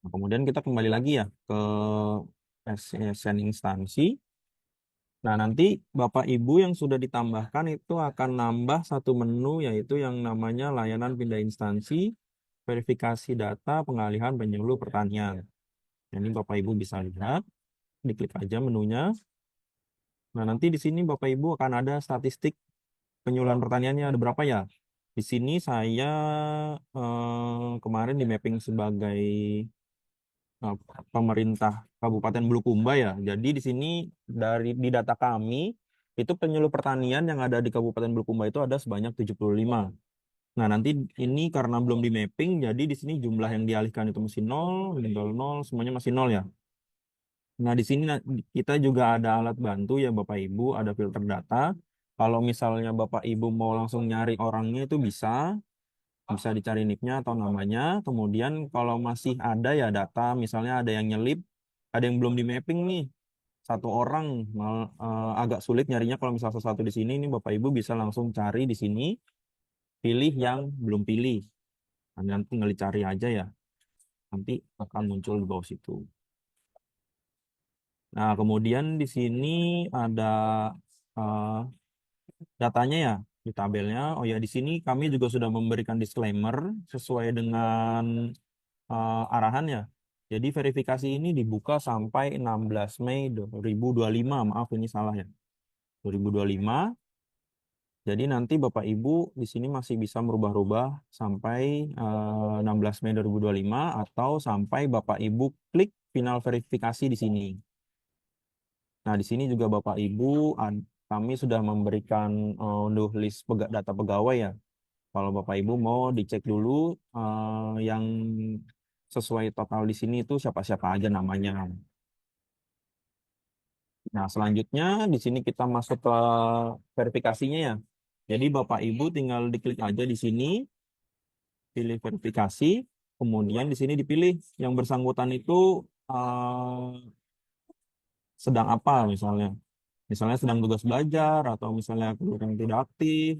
Nah, kemudian kita kembali lagi ya ke ASN instansi. Nah, nanti Bapak Ibu yang sudah ditambahkan itu akan nambah satu menu yaitu yang namanya layanan pindah instansi, verifikasi data, pengalihan penyuluh pertanian. Ini Bapak Ibu bisa lihat, diklik aja menunya. Nah, nanti di sini Bapak Ibu akan ada statistik penyuluhan pertaniannya ada berapa ya. Di sini saya kemarin di mapping sebagai eh, pemerintah Kabupaten Bulukumba ya. Jadi di sini di data kami itu penyuluh pertanian yang ada di Kabupaten Bulukumba itu ada sebanyak 75. Nah, nanti ini karena belum di mapping, jadi di sini jumlah yang dialihkan itu masih 0, tinggal 0, semuanya masih 0 ya. Nah, di sini kita juga ada alat bantu ya Bapak Ibu, ada filter data. Kalau misalnya Bapak Ibu mau langsung nyari orangnya itu bisa dicari nicknya atau namanya. Kemudian kalau masih ada ya data, misalnya ada yang nyelip, ada yang belum di mapping nih, satu orang agak sulit nyarinya kalau misalnya sesuatu di sini, ini Bapak Ibu bisa langsung cari di sini, pilih yang belum pilih. Nah, nanti tinggal dicari aja ya, nanti akan muncul di bawah situ. Nah, kemudian di sini ada eh, datanya ya di tabelnya. Oh ya, di sini kami juga sudah memberikan disclaimer sesuai dengan arahan ya. Jadi verifikasi ini dibuka sampai 16 Mei 2025. Maaf ini salah ya. 2025. Jadi nanti Bapak Ibu di sini masih bisa merubah-rubah sampai 16 Mei 2025 atau sampai Bapak Ibu klik final verifikasi di sini. Nah, di sini juga Bapak Ibu kami sudah memberikan unduh list data pegawai ya. Kalau Bapak Ibu mau dicek dulu yang sesuai total di sini itu siapa-siapa aja namanya. Nah, selanjutnya di sini kita masuk ke verifikasinya ya. Jadi Bapak Ibu tinggal diklik aja di sini, pilih verifikasi, kemudian di sini dipilih yang bersangkutan itu sedang apa misalnya. Misalnya sedang tugas belajar atau misalnya kurang tidak aktif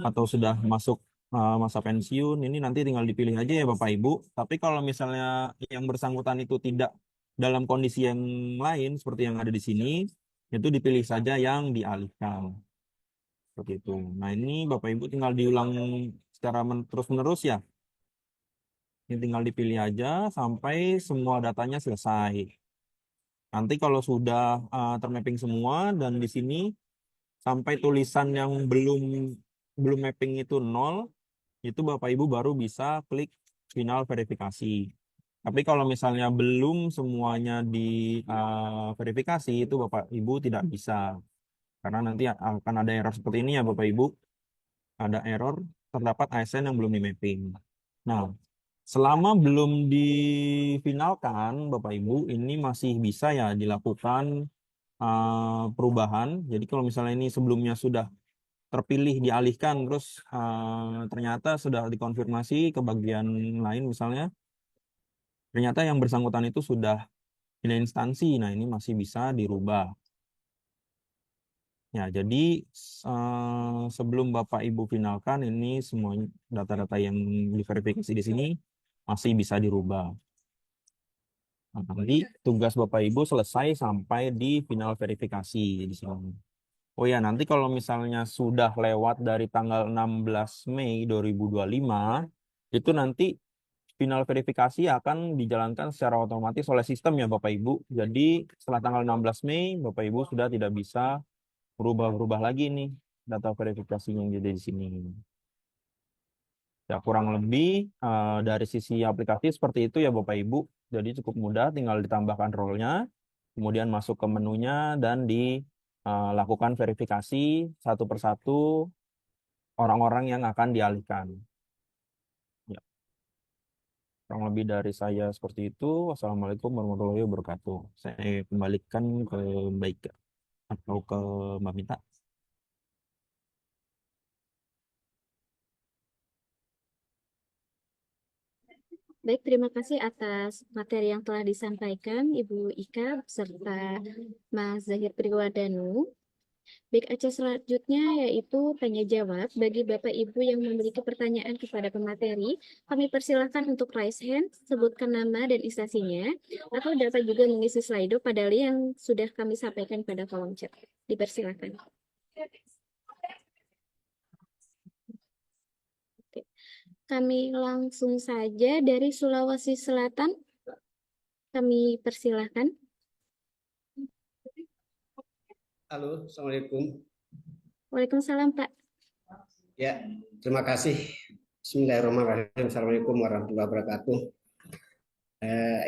atau sudah masuk masa pensiun, ini nanti tinggal dipilih aja ya Bapak Ibu. Tapi kalau misalnya yang bersangkutan itu tidak dalam kondisi yang lain seperti yang ada di sini, itu dipilih saja yang dialihkan. Seperti itu. Nah, ini Bapak Ibu tinggal diulang secara terus-menerus ya. Ini tinggal dipilih aja sampai semua datanya selesai. Nanti kalau sudah termapping semua dan di sini sampai tulisan yang belum mapping itu 0, itu Bapak Ibu baru bisa klik final verifikasi. Tapi kalau misalnya belum semuanya di verifikasi, itu Bapak Ibu tidak bisa. Karena nanti akan ada error seperti ini ya Bapak Ibu. Ada error terdapat ASN yang belum di mapping. Nah, selama belum difinalkan Bapak Ibu, ini masih bisa ya dilakukan perubahan. Jadi kalau misalnya ini sebelumnya sudah terpilih dialihkan terus ternyata sudah dikonfirmasi ke bagian lain misalnya ternyata yang bersangkutan itu sudah pindah instansi. Nah, ini masih bisa dirubah. Ya, jadi sebelum Bapak Ibu finalkan ini semua data-data yang diverifikasi di sini masih bisa dirubah. Nah, nanti tugas Bapak Ibu selesai sampai di final verifikasi di sini. Oh ya, nanti kalau misalnya sudah lewat dari tanggal 16 Mei 2025, itu nanti final verifikasi akan dijalankan secara otomatis oleh sistem ya Bapak Ibu. Jadi setelah tanggal 16 Mei, Bapak Ibu sudah tidak bisa berubah-berubah lagi nih data verifikasinya yang ada di sini. Ya kurang lebih dari sisi aplikasi seperti itu ya Bapak Ibu. Jadi cukup mudah, tinggal ditambahkan role-nya, kemudian masuk ke menunya dan dilakukan verifikasi satu persatu orang-orang yang akan dialihkan. Ya, kurang lebih dari saya seperti itu. Wassalamualaikum warahmatullahi wabarakatuh. Saya kembalikan ke Mbak Ika atau ke Mbak Mita. Baik, terima kasih atas materi yang telah disampaikan Ibu Ika serta Mas Zahir Priwadanu. Baik, acara selanjutnya yaitu tanya jawab bagi Bapak Ibu yang memiliki pertanyaan kepada pemateri. Kami persilahkan untuk raise hand, sebutkan nama dan instansinya, atau dapat juga mengisi slide pada link yang sudah kami sampaikan pada kolom chat. Dipersilahkan. Oke. Kami langsung saja dari Sulawesi Selatan. Kami persilahkan. Halo, Assalamualaikum. Waalaikumsalam, Pak. Ya, terima kasih. Bismillahirrahmanirrahim. Assalamualaikum warahmatullahi wabarakatuh.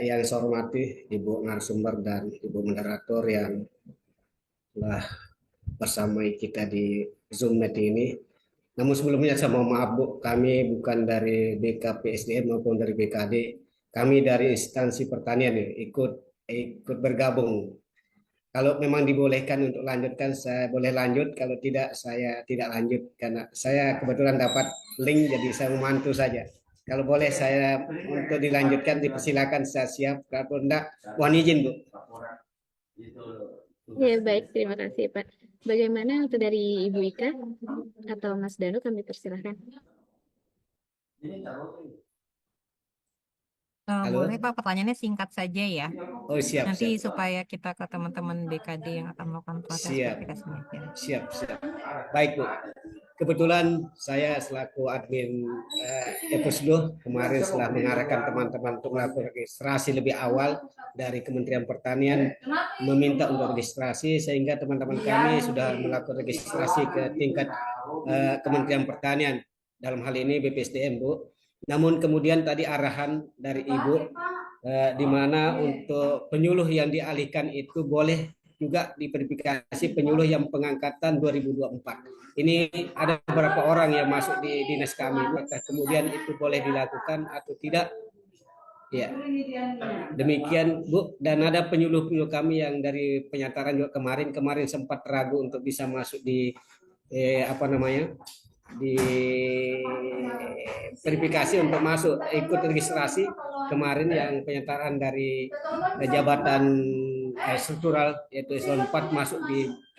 Yang saya hormati Ibu narasumber dan Ibu moderator yang telah bersama kita di Zoom meeting ini. Namun sebelumnya saya mohon maaf Bu, kami bukan dari BKPSDM maupun dari BKD. Kami dari instansi pertanian ikut bergabung. Kalau memang dibolehkan untuk lanjutkan, saya boleh lanjut. Kalau tidak, saya tidak lanjut. Karena saya kebetulan dapat link, jadi saya membantu saja. Kalau boleh saya untuk dilanjutkan, dipersilakan, saya siap. Kalau tidak, mohon izin, Bu. Ya, baik. Terima kasih, Pak. Bagaimana untuk dari Ibu Ika atau Mas Danu, kami persilahkan. Halo? Boleh Pak, pertanyaannya singkat saja ya. Oh, siap, Nanti siap. supaya kita ke teman-teman BKD yang akan melakukan proses Siap. verifikasinya. Ya. Siap, siap. Baik, Bu. Kebetulan saya selaku admin Epusdo kemarin setelah mengarahkan teman-teman untuk melakukan registrasi lebih awal dari Kementerian Pertanian meminta untuk registrasi sehingga teman-teman kami sudah melakukan registrasi ke tingkat Kementerian Pertanian dalam hal ini BPSDM, Bu. Namun kemudian tadi arahan dari Ibu di mana untuk penyuluh yang dialihkan itu boleh juga diverifikasi penyuluh yang pengangkatan 2024. Ini ada beberapa orang yang masuk di dinas kami. Apakah kemudian itu boleh dilakukan atau tidak? Ya, demikian Bu. Dan ada penyuluh-penyuluh kami yang dari penyataran juga kemarin sempat ragu untuk bisa masuk di di verifikasi untuk masuk ikut registrasi kemarin yang penyataan dari jabatan struktural yaitu eselon 4 masuk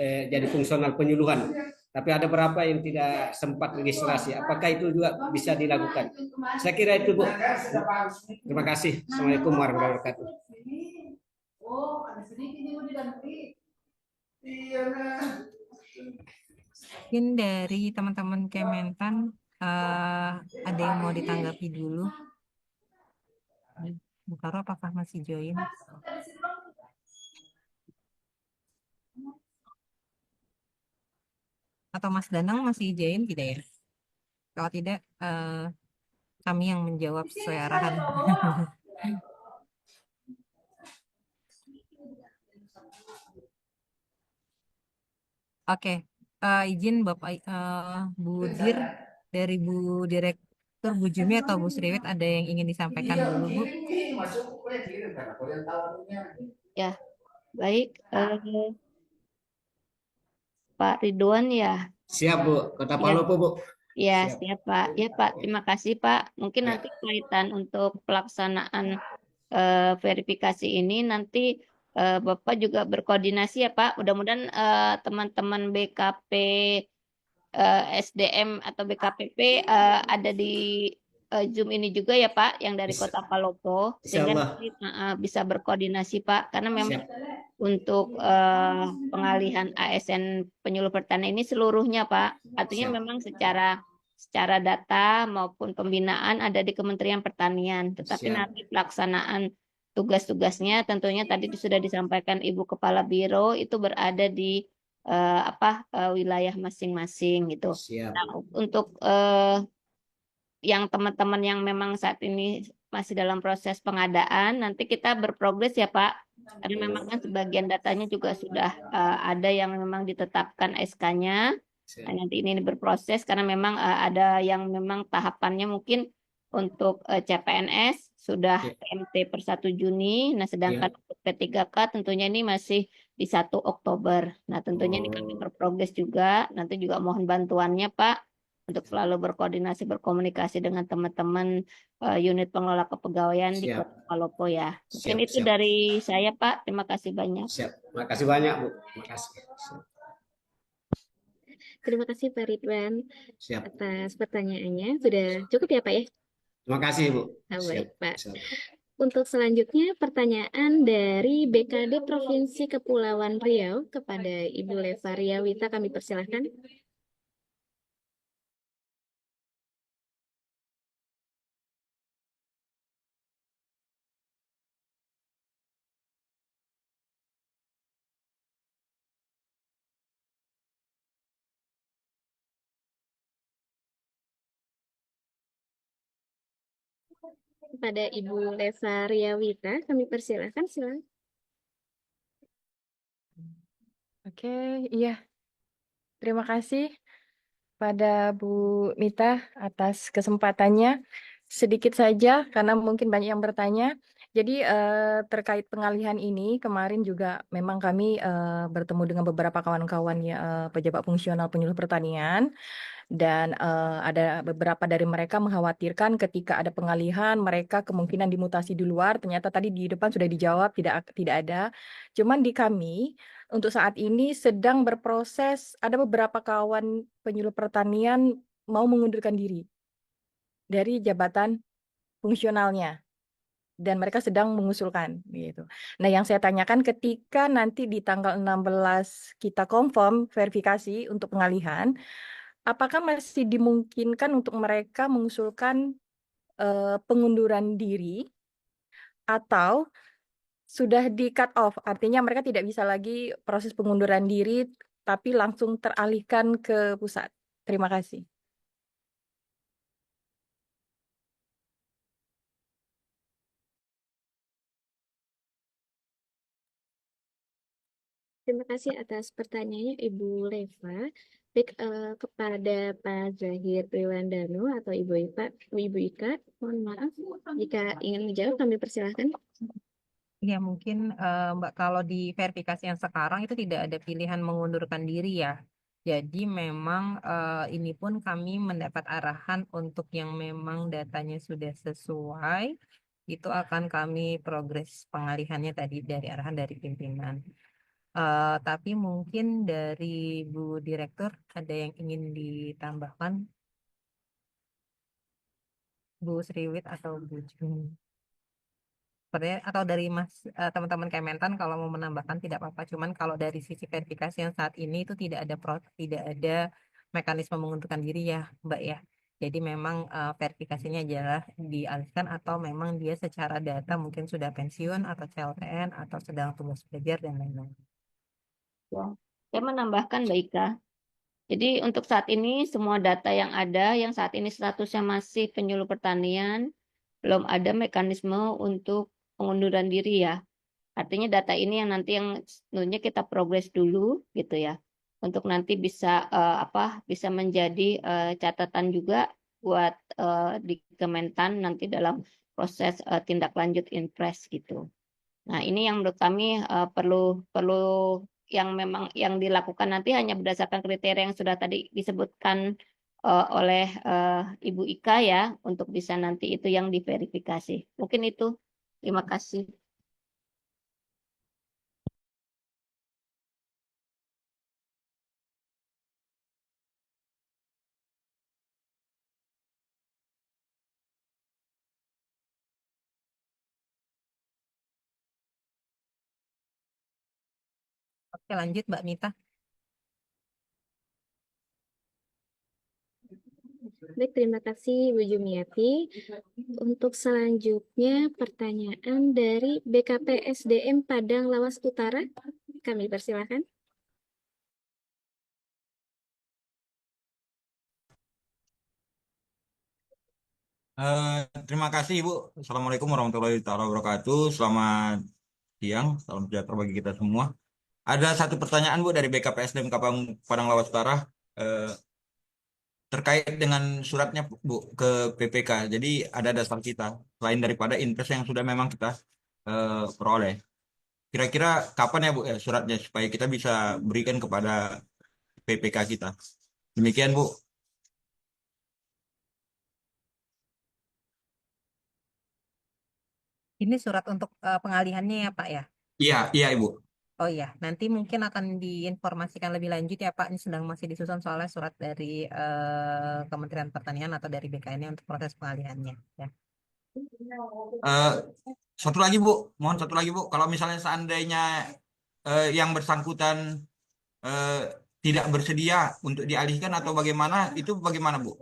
jadi fungsional penyuluhan. Tapi ada beberapa yang tidak sempat registrasi. Apakah itu juga bisa dilakukan? Saya kira itu Bu. Terima kasih. Assalamualaikum warahmatullahi wabarakatuh. Mungkin dari teman-teman Kementan ada yang mau ditanggapi dulu. Bu Karo apakah masih join? Atau Mas Danang masih join tidak ya? Kalau tidak, kami yang menjawab sesuai arahan. Oke, izin Bapak Bu Dir dari Bu Direktur Bu Jumi atau Bu Sriwet ada yang ingin disampaikan dulu Bu? Ya, baik. Pak Ridwan ya. Siap Bu. Kota Palopo Bu. Ya, Siap. siap Pak. Ya Pak, terima kasih Pak. Mungkin Ya. nanti kaitan untuk pelaksanaan verifikasi ini nanti Bapak juga berkoordinasi ya Pak. Mudah-mudahan teman-teman BKP SDM atau BKPP ada di Zoom ini juga ya Pak, yang dari Bisa, Kota Palopo, insya sehingga Allah. nanti bisa berkoordinasi Pak, karena memang Siap, untuk pengalihan ASN penyuluh pertanian ini seluruhnya Pak, artinya siap, memang secara data maupun pembinaan ada di Kementerian Pertanian, tetapi siap. nanti pelaksanaan tugas-tugasnya tentunya tadi sudah disampaikan Ibu Kepala Biro itu berada di wilayah masing-masing gitu. Siap. Nah, untuk yang teman-teman yang memang saat ini masih dalam proses pengadaan, nanti kita berprogres ya Pak. Karena memang kan sebagian datanya juga sudah ada yang memang ditetapkan SK-nya. Nah, Siap. nanti ini berproses karena memang ada yang memang tahapannya mungkin untuk CPNS sudah Ya, PMT per 1 Juni. Nah, ya. sedangkan untuk P3K tentunya ini masih di 1 Oktober. Nah, tentunya ini kami Oh, berprogres juga. Nanti juga mohon bantuannya Pak untuk selalu berkoordinasi, berkomunikasi dengan teman-teman unit pengelola kepegawaian di siap, Kota Palopo ya. Mungkin siap, itu siap, dari saya Pak. Terima kasih banyak. siap. Makasih banyak, Bu. Makasih. Siap. Terima kasih Pak Ridwan Siap. atas pertanyaannya. Sudah cukup ya Pak ya? Terima kasih, Bu. Nah, Siap, baik Pak. siap. Untuk selanjutnya pertanyaan dari BKD Provinsi Kepulauan Riau kepada Ibu Leva Riawita, kami persilahkan. Kepada Ibu Leva Riawita, kami persilahkan. Silakan. Oke, iya. Terima kasih pada Bu Mita atas kesempatannya. Sedikit saja, karena mungkin banyak yang bertanya. Jadi terkait pengalihan ini, kemarin juga memang kami bertemu dengan beberapa kawan-kawan ya, pejabat fungsional penyuluh pertanian. Dan ada beberapa dari mereka mengkhawatirkan ketika ada pengalihan, mereka kemungkinan dimutasi di luar. Ternyata tadi di depan sudah dijawab, tidak ada. Cuman di kami, untuk saat ini sedang berproses, ada beberapa kawan penyuluh pertanian mau mengundurkan diri dari jabatan fungsionalnya. Dan mereka sedang mengusulkan gitu. Nah, yang saya tanyakan ketika nanti di tanggal 16 kita confirm verifikasi untuk pengalihan, apakah masih dimungkinkan untuk mereka mengusulkan pengunduran diri atau sudah di cut off, artinya mereka tidak bisa lagi proses pengunduran diri tapi langsung teralihkan ke pusat. Terima kasih. Terima kasih atas pertanyaannya Ibu Leva. Baik, kepada Pak Zahir Priwandano atau Ibu Ika, mohon maaf jika ingin menjawab kami persilahkan. Ya mungkin Mbak, kalau di verifikasi yang sekarang itu tidak ada pilihan mengundurkan diri ya. Jadi memang ini pun kami mendapat arahan untuk yang memang datanya sudah sesuai, itu akan kami progres pengalihannya tadi dari arahan dari pimpinan. Tapi mungkin dari Bu Direktur ada yang ingin ditambahkan, Bu Sriwit atau Bu Jun? Sebenarnya atau dari teman-teman Kementan kalau mau menambahkan tidak apa-apa. Cuman kalau dari sisi verifikasi yang saat ini itu tidak ada mekanisme mengundurkan diri ya, Mbak ya. Jadi memang verifikasinya adalah dialihkan atau memang dia secara data mungkin sudah pensiun atau CLTN atau sedang tugas belajar dan lain-lain. Ya. Saya menambahkan Mbak Ika. Jadi untuk saat ini semua data yang ada, yang saat ini statusnya masih penyuluh pertanian, belum ada mekanisme untuk pengunduran diri ya. Artinya data ini yang nanti yang sebenarnya kita progres dulu gitu ya. Untuk nanti bisa bisa menjadi catatan juga buat di Kementan nanti dalam proses tindak lanjut Inpres gitu. Nah, ini yang menurut kami perlu perlu yang memang yang dilakukan nanti hanya berdasarkan kriteria yang sudah tadi disebutkan oleh Ibu Ika ya untuk bisa nanti itu yang diverifikasi. Mungkin itu. Terima kasih. Oke, lanjut Mbak Mita. Baik, terima kasih Bu Jumiati. Untuk selanjutnya pertanyaan dari BKPSDM Padang Lawas Utara. Kami persilakan. Terima kasih Ibu. Assalamualaikum warahmatullahi wabarakatuh. Selamat siang, salam sejahtera bagi kita semua. Ada satu pertanyaan Bu dari BKPSDM Padang Lawas Utara eh, terkait dengan suratnya Bu ke PPK. Jadi ada dasar kita selain daripada inpres yang sudah memang kita peroleh. Kira-kira kapan ya Bu ya suratnya supaya kita bisa berikan kepada PPK kita. Demikian Bu. Ini surat untuk pengalihannya ya Pak ya? Iya, iya Ibu. Oh iya, nanti mungkin akan diinformasikan lebih lanjut ya Pak. Ini sedang masih disusun soalnya surat dari Kementerian Pertanian atau dari BKN untuk proses pengalihannya. Ya. Eh, Satu lagi Bu, mohon satu lagi Bu. Kalau misalnya seandainya yang bersangkutan eh, tidak bersedia untuk dialihkan atau bagaimana, itu bagaimana Bu?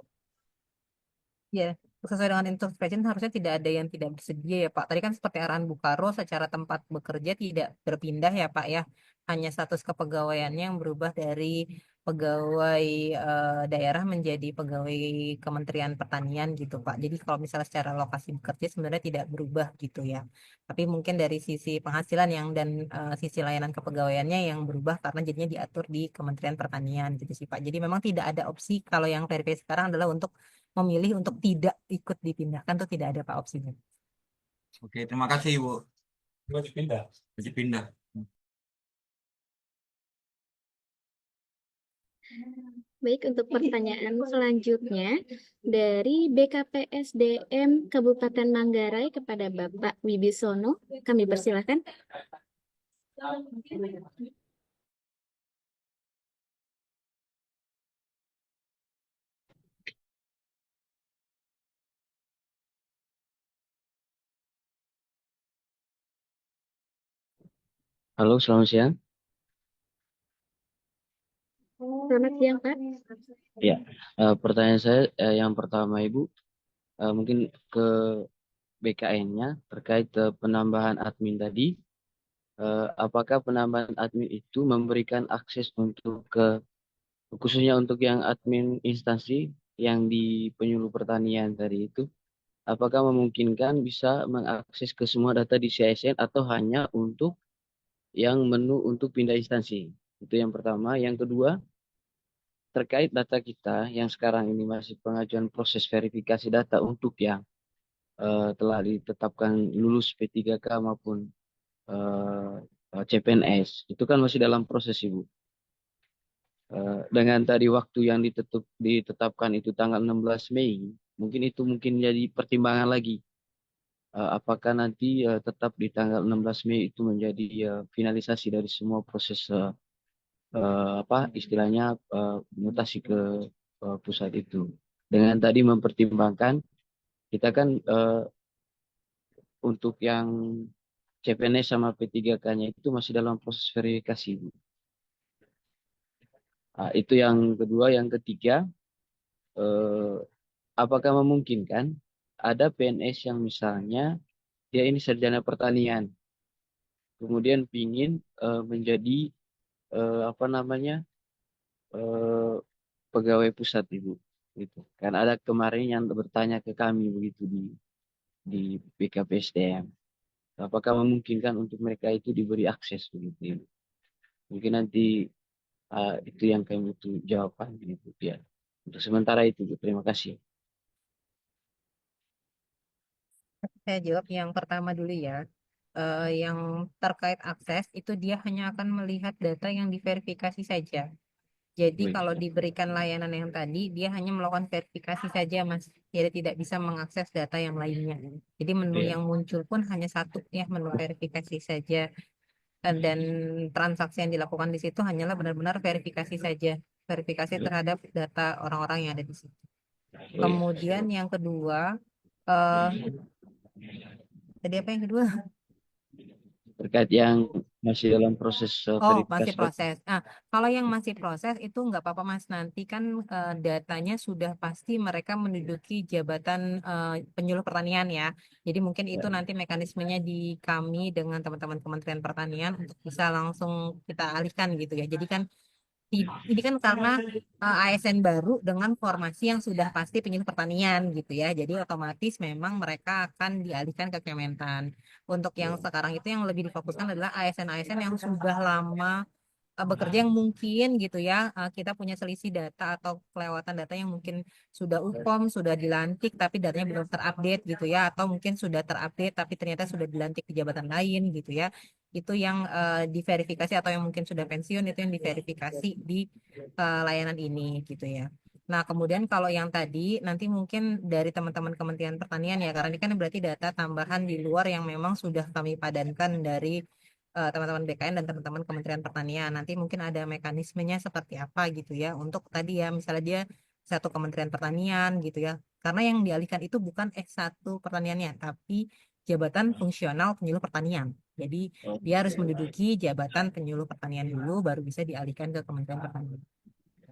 Ya, sesuai dengan instruksi Presiden harusnya tidak ada yang tidak bersedia ya Pak. Tadi kan seperti arahan Bung Karno secara tempat bekerja tidak berpindah ya Pak ya. Hanya status kepegawaiannya yang berubah dari pegawai daerah menjadi pegawai Kementerian Pertanian gitu Pak. Jadi kalau misalnya secara lokasi bekerja sebenarnya tidak berubah gitu ya. Tapi mungkin dari sisi penghasilan yang dan sisi layanan kepegawaiannya yang berubah karena jadinya diatur di Kementerian Pertanian gitu sih Pak. Jadi memang tidak ada opsi kalau yang verifikasi sekarang adalah untuk memilih untuk tidak ikut dipindahkan tuh tidak ada Pak opsinya. Oke, terima kasih Bu. Wajib pindah. Wajib pindah. Baik, untuk pertanyaan selanjutnya dari BKPSDM Kabupaten Manggarai kepada Bapak Wibisono. Kami persilakan. Halo, selamat siang. Selamat siang, Pak. Ya, pertanyaan saya yang pertama Ibu, mungkin ke BKN-nya terkait penambahan admin tadi. Apakah penambahan admin itu memberikan akses untuk khususnya untuk yang admin instansi yang di penyuluh pertanian tadi itu, apakah memungkinkan bisa mengakses ke semua data di CSN atau hanya untuk yang menu untuk pindah instansi? Itu yang pertama. Yang kedua, terkait data kita yang sekarang ini masih pengajuan proses verifikasi data untuk yang telah ditetapkan lulus P3K maupun CPNS, itu kan masih dalam proses Ibu. Dengan tadi waktu yang ditetapkan itu tanggal 16 Mei, mungkin itu jadi pertimbangan lagi. Apakah nanti tetap di tanggal 16 Mei itu menjadi finalisasi dari semua proses apa istilahnya mutasi ke pusat itu. Dengan tadi mempertimbangkan kita kan untuk yang CPNS sama P3K-nya itu masih dalam proses verifikasi. Itu yang kedua. Yang ketiga, apakah memungkinkan ada PNS yang misalnya dia ini sarjana pertanian, kemudian ingin menjadi apa namanya pegawai pusat Ibu, gitu. Kan ada kemarin yang bertanya ke kami begitu di BKPSDM, apakah memungkinkan untuk mereka itu diberi akses begitu Ibu. Mungkin nanti itu yang kami butuh jawaban gitu ya. Untuk sementara itu Bu. Terima kasih. Saya jawab yang pertama dulu ya. Yang terkait akses itu dia hanya akan melihat data yang diverifikasi saja. Jadi Baik. kalau diberikan layanan yang tadi, dia hanya melakukan verifikasi saja, Mas. Dia tidak bisa mengakses data yang lainnya. Jadi menu Iya. yang muncul pun hanya satu ya, menu verifikasi saja. Dan transaksi yang dilakukan di situ hanyalah benar-benar verifikasi saja. Verifikasi terhadap data orang-orang yang ada di situ. Kemudian yang kedua, tadi apa yang kedua? terkait yang masih dalam proses Oh, masih verifikasi. proses. Nah, kalau yang masih proses itu nggak apa-apa Mas. Nanti kan datanya sudah pasti mereka menduduki jabatan penyuluh pertanian ya. Jadi mungkin itu nanti mekanismenya di kami dengan teman-teman Kementerian Pertanian untuk bisa langsung kita alihkan gitu ya. Jadi kan ini kan karena ASN baru dengan formasi yang sudah pasti penyuluh pertanian gitu ya. Jadi otomatis memang mereka akan dialihkan ke Kementan. Untuk yang sekarang itu yang lebih difokuskan adalah ASN-ASN yang sudah lama bekerja yang mungkin gitu ya kita punya selisih data atau kelewatan data yang mungkin sudah UPOM, sudah dilantik tapi datanya belum terupdate gitu ya, atau mungkin sudah terupdate tapi ternyata sudah dilantik di jabatan lain gitu ya. Itu yang diverifikasi, atau yang mungkin sudah pensiun itu yang diverifikasi di layanan ini gitu ya. Nah, kemudian kalau yang tadi nanti mungkin dari teman-teman Kementerian Pertanian ya, karena ini kan berarti data tambahan di luar yang memang sudah kami padankan dari teman-teman BKN dan teman-teman Kementerian Pertanian. Nanti mungkin ada mekanismenya seperti apa gitu ya untuk tadi ya, misalnya dia satu Kementerian Pertanian gitu ya. Karena yang dialihkan itu bukan S1 pertaniannya, tapi jabatan fungsional penyuluh pertanian. Jadi dia harus menduduki jabatan penyuluh pertanian dulu baru bisa dialihkan ke Kementerian Pertanian.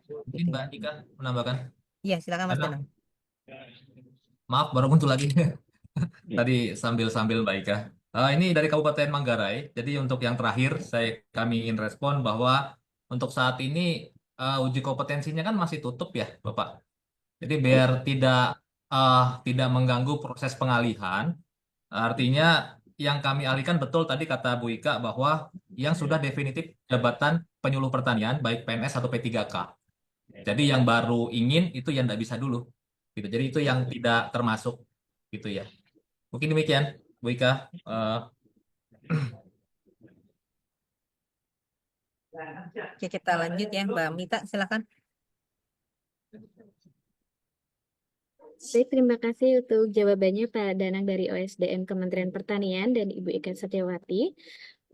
Mungkin Gitu Mbak ya. Nika menambahkan. Iya, silakan Mas Karena Danang. maaf baru muncul lagi Ya. tadi sambil Mbak Ika. Ini dari Kabupaten Manggarai. Jadi untuk yang terakhir kami ingin respon bahwa untuk saat ini uji kompetensinya kan masih tutup ya, Bapak. Jadi biar tidak mengganggu proses pengalihan, artinya yang kami alihkan betul tadi kata Bu Ika bahwa yang sudah definitif jabatan penyuluh pertanian baik PNS atau P3K. Jadi yang baru ingin itu yang tidak bisa dulu. Gitu. Jadi itu yang tidak termasuk gitu ya. Mungkin demikian, Bu Ika. Oke, kita lanjut ya, Mbak Mita, silakan. Baik, terima kasih untuk jawabannya Pak Danang dari OSDM Kementerian Pertanian dan Ibu Ika Setiawati.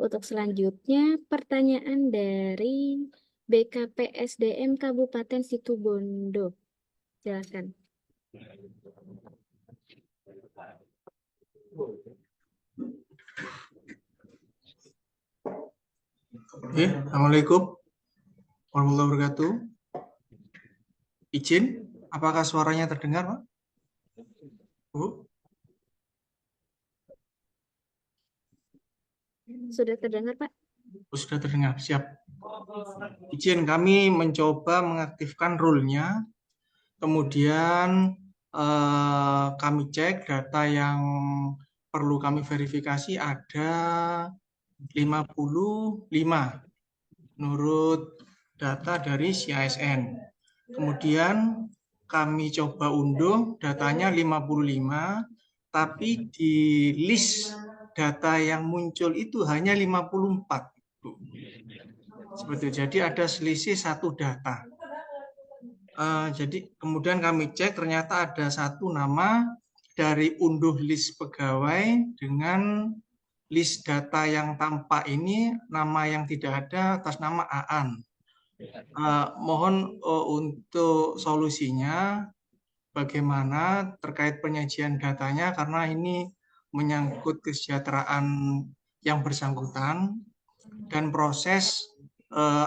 Untuk selanjutnya, pertanyaan dari BKPSDM Kabupaten Situbondo. Silakan. Oke, Assalamualaikum warahmatullahi wabarakatuh. Izin, apakah suaranya terdengar, Pak? Bu? Sudah terdengar, Pak? Sudah terdengar, siap. Izin, kami mencoba mengaktifkan rule-nya, kemudian kami cek data yang perlu kami verifikasi ada 55 menurut data dari CISN. Kemudian kami coba unduh datanya 55, tapi di list data yang muncul itu hanya 54. Seperti itu. Jadi ada selisih satu data. Jadi kemudian kami cek ternyata ada satu nama dari unduh list pegawai dengan list data yang tampak ini nama yang tidak ada atas nama Aan. Mohon untuk solusinya bagaimana terkait penyajian datanya karena ini menyangkut kesejahteraan yang bersangkutan dan proses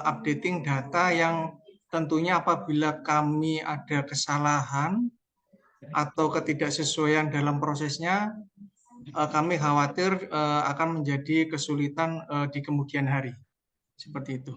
updating data yang tentunya apabila kami ada kesalahan atau ketidaksesuaian dalam prosesnya kami khawatir akan menjadi kesulitan di kemudian hari. Seperti itu.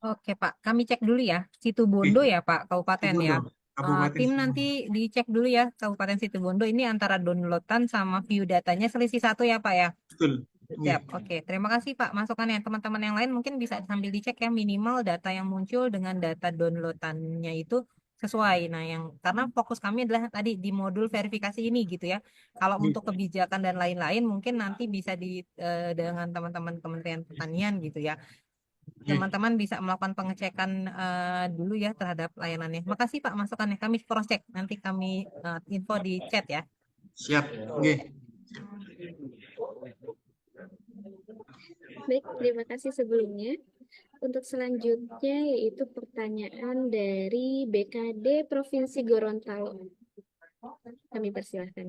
Oke Pak, kami cek dulu ya. Situbondo ya Pak, kabupaten ya. Kabupaten Tim Situbondo. nanti dicek dulu ya Kabupaten Situbondo. Ini antara downloadan sama view datanya selisih satu ya Pak ya. Betul. Siap. Oke, terima kasih Pak masukannya. Teman-teman yang lain mungkin bisa sambil dicek ya, minimal data yang muncul dengan data downloadannya itu sesuai. Nah, karena fokus kami adalah tadi di modul verifikasi ini gitu ya. Kalau untuk kebijakan dan lain-lain mungkin nanti bisa dengan teman-teman Kementerian Pertanian gitu ya. Teman-teman bisa melakukan pengecekan dulu ya terhadap layanannya. Makasih Pak masukannya. Kami cross check. Nanti kami info di chat ya. Siap. Oke. Baik, terima kasih sebelumnya. Untuk selanjutnya yaitu pertanyaan dari BKD Provinsi Gorontalo. Kami persilahkan.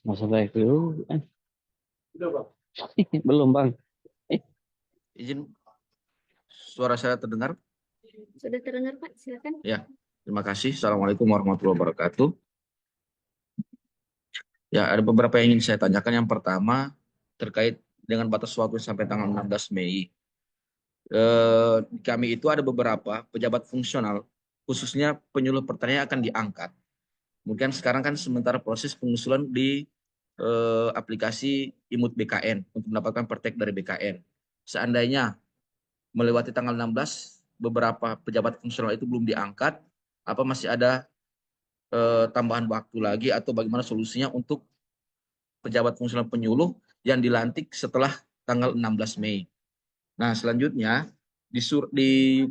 Masa baik dulu. Belum, Bang. Izin, suara saya terdengar? Sudah terdengar, Pak? Silakan. Ya, terima kasih. Assalamualaikum warahmatullahi wabarakatuh. Ya, ada beberapa yang ingin saya tanyakan. Yang pertama, terkait dengan batas waktu sampai tanggal 16 Mei. Di kami itu ada beberapa pejabat fungsional, khususnya penyuluh pertanian akan diangkat. Kemudian sekarang kan sementara proses pengusulan di aplikasi Imut BKN untuk mendapatkan pertek dari BKN. Seandainya melewati tanggal 16, beberapa pejabat fungsional itu belum diangkat, apa masih ada tambahan waktu lagi atau bagaimana solusinya untuk pejabat fungsional penyuluh yang dilantik setelah tanggal 16 Mei. Nah, selanjutnya di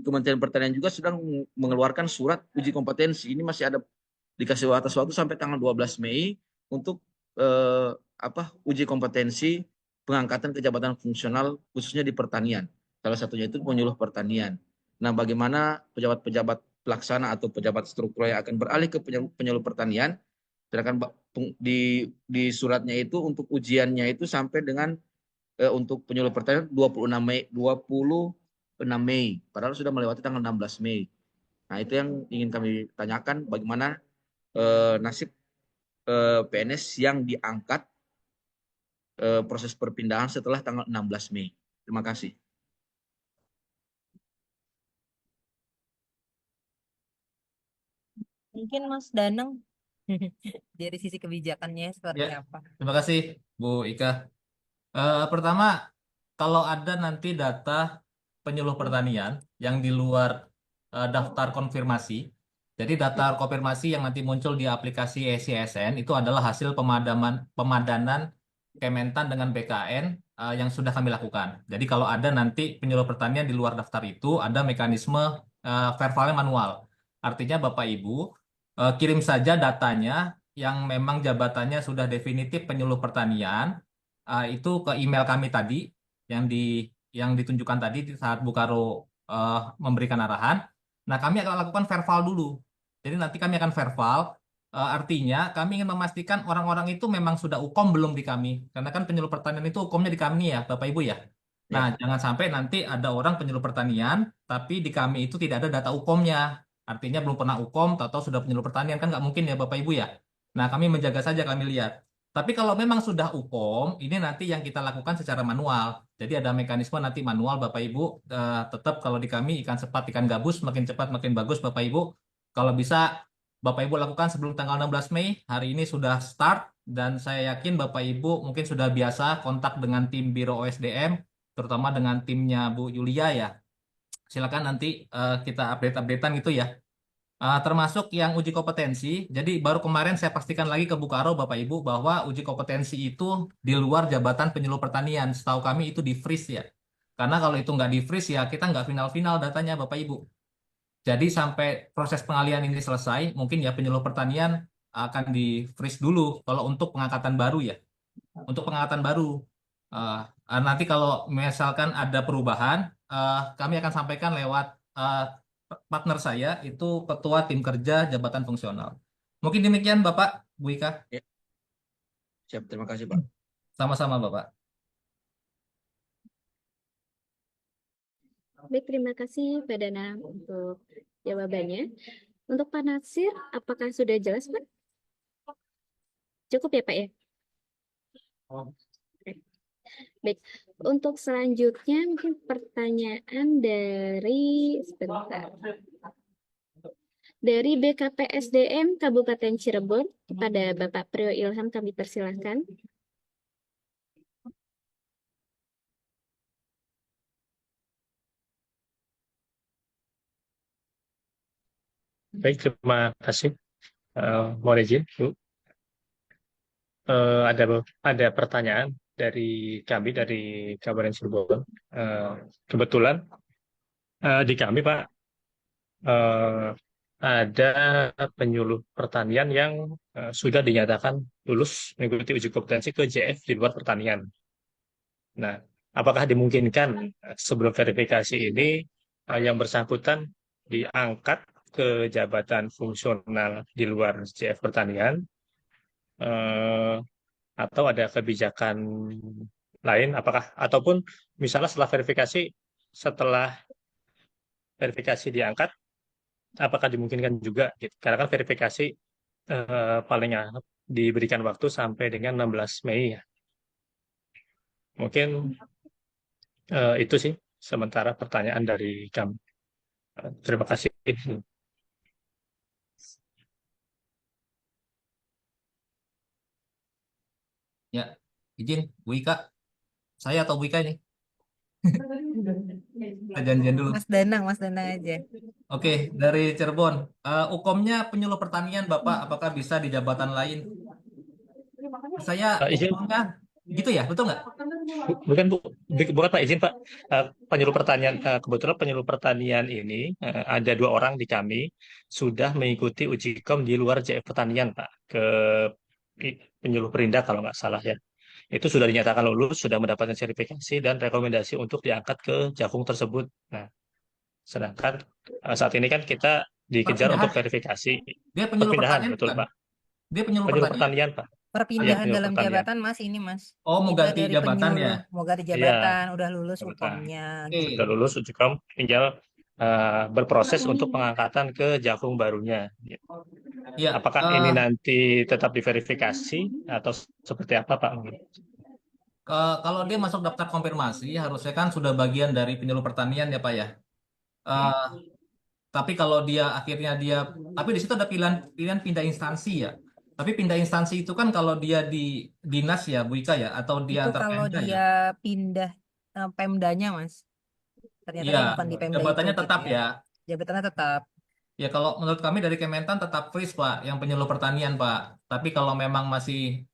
Kementerian Pertanian juga sedang mengeluarkan surat uji kompetensi. Ini masih ada dikasih batas waktu sampai tanggal 12 Mei untuk uji kompetensi pengangkatan ke jabatan fungsional khususnya di pertanian. Salah satunya itu penyuluh pertanian. Nah, bagaimana pejabat-pejabat pelaksana atau pejabat struktural yang akan beralih ke penyuluh pertanian, sedangkan di suratnya itu untuk ujiannya itu sampai dengan untuk penyuluh pertanian 26 Mei, padahal sudah melewati tanggal 16 Mei. Nah, itu yang ingin kami tanyakan, bagaimana nasib PNS yang diangkat proses perpindahan setelah tanggal 16 Mei. Terima kasih. Mungkin Mas Danang dari sisi kebijakannya seperti Ya, apa? terima kasih Bu Ika. Pertama, kalau ada nanti data penyuluh pertanian yang di luar daftar konfirmasi, jadi daftar konfirmasi yang nanti muncul di aplikasi ECSN itu adalah hasil pemadanan Kementan dengan BKN yang sudah kami lakukan. Jadi kalau ada nanti penyuluh pertanian di luar daftar itu, ada mekanisme verbalnya manual. Artinya Bapak Ibu kirim saja datanya yang memang jabatannya sudah definitif penyuluh pertanian itu ke email kami tadi yang ditunjukkan tadi di saat Bu Karo memberikan arahan. Nah, kami akan lakukan verbal dulu. Jadi nanti kami akan verbal, artinya kami ingin memastikan orang-orang itu memang sudah UKOM belum di kami. Karena kan penyuluh pertanian itu UKOMnya di kami ya, Bapak Ibu ya. Nah, jangan sampai nanti ada orang penyuluh pertanian, tapi di kami itu tidak ada data UKOM-nya. Artinya belum pernah UKOM, atau sudah penyuluh pertanian, kan nggak mungkin ya Bapak Ibu ya. Nah, kami menjaga saja, kami lihat. Tapi kalau memang sudah UKOM, ini nanti yang kita lakukan secara manual. Jadi ada mekanisme nanti manual Bapak Ibu, tetap kalau di kami ikan sepat, ikan gabus, makin cepat makin bagus Bapak Ibu. Kalau bisa Bapak Ibu lakukan sebelum tanggal 16 Mei, hari ini sudah start, dan saya yakin Bapak Ibu mungkin sudah biasa kontak dengan tim Biro OSDM, terutama dengan timnya Bu Yulia ya. Silakan nanti kita update-updatean gitu ya. Termasuk yang uji kompetensi. Jadi baru kemarin saya pastikan lagi ke Bu Karo Bapak Ibu bahwa uji kompetensi itu di luar jabatan penyuluh pertanian. Setahu kami itu di freeze ya. Karena kalau itu nggak di freeze ya kita nggak final-final datanya Bapak Ibu. Jadi sampai proses pengalihan ini selesai, mungkin ya penyuluh pertanian akan di freeze dulu kalau untuk pengangkatan baru ya. Untuk pengangkatan baru. Nanti kalau misalkan ada perubahan, kami akan sampaikan lewat partner saya, itu Ketua Tim Kerja Jabatan Fungsional. Mungkin demikian Bapak, Bu Ika. Ya. Siap, terima kasih Pak. Sama-sama Bapak. Baik, terima kasih Pak Danang untuk jawabannya. Untuk Pak Natsir, apakah sudah jelas Pak? Cukup ya Pak ya? Oke. Baik, untuk selanjutnya mungkin pertanyaan dari BKPSDM Kabupaten Cirebon kepada Bapak Priyo Ilham, kami persilahkan. Baik, terima kasih. Mohon izin, Bu. Ada pertanyaan dari kami dari Kabupaten Cirebon. Kebetulan di kami Pak ada penyuluh pertanian yang sudah dinyatakan lulus mengikuti uji kompetensi ke JF di luar pertanian. Nah, apakah dimungkinkan sebelum verifikasi ini yang bersangkutan diangkat ke jabatan fungsional di luar JF pertanian, atau ada kebijakan lain, apakah ataupun misalnya setelah verifikasi diangkat, apakah dimungkinkan juga gitu. Karena kan verifikasi paling diberikan waktu sampai dengan 16 Mei ya. Mungkin itu sih sementara pertanyaan dari kami. Terima kasih. Ya, izin Bu Ika. Saya atau Bu Ika ini? Kita janjian dulu. Mas Danang aja. Oke, dari Cirebon. Ukomnya penyuluh pertanian, Bapak, apakah bisa di jabatan lain? Saya Izin, ukomnya gitu ya, betul nggak? bukan Bu, bukan Pak, izin Pak. Penyuluh pertanian, kebetulan penyuluh pertanian ini ada 2 orang di kami sudah mengikuti uji kom di luar JF Pertanian Pak, ke penyuluh perindak kalau nggak salah ya. Itu sudah dinyatakan lulus, sudah mendapatkan sertifikasi dan rekomendasi untuk diangkat ke jakung tersebut. Nah, sedangkan saat ini kan kita dikejar untuk Perpindahan. verifikasi. Dia penyuluh Perpindahan, pertanian betul bukan? Pak. Dia penyuluh Penyuluh pertanian. pertanian Pak. Iya, Perpindahan penyuluh dalam pertanian. jabatan Mas ini Mas. Oh, mau Kita ganti dari jabatan ya? penyuluh mau ganti Iya, jabatan, udah lulus jabatan. ukomnya. Oke. Sudah lulus uji kom, tinggal berproses untuk pengangkatan ke jakung barunya. Iya, Apakah ini nanti tetap diverifikasi atau seperti apa Pak? kalau dia masuk daftar konfirmasi, harusnya kan sudah bagian dari penyuluh pertanian ya Pak ya. Eh, tapi kalau dia akhirnya tapi di situ ada pilihan pindah instansi ya. Tapi pindah instansi itu kan kalau dia di dinas ya, Bu Ika ya, atau dia Itu antar kalau Pemda ya. dia pindah pemdanya Mas. Ternyata Iya, dia bukan di Pemda itu jabatannya gitu tetap ya. ya. Jabatannya tetap. Ya kalau menurut kami dari Kementan tetap freeze Pak, yang penyuluh pertanian Pak. Tapi kalau memang masih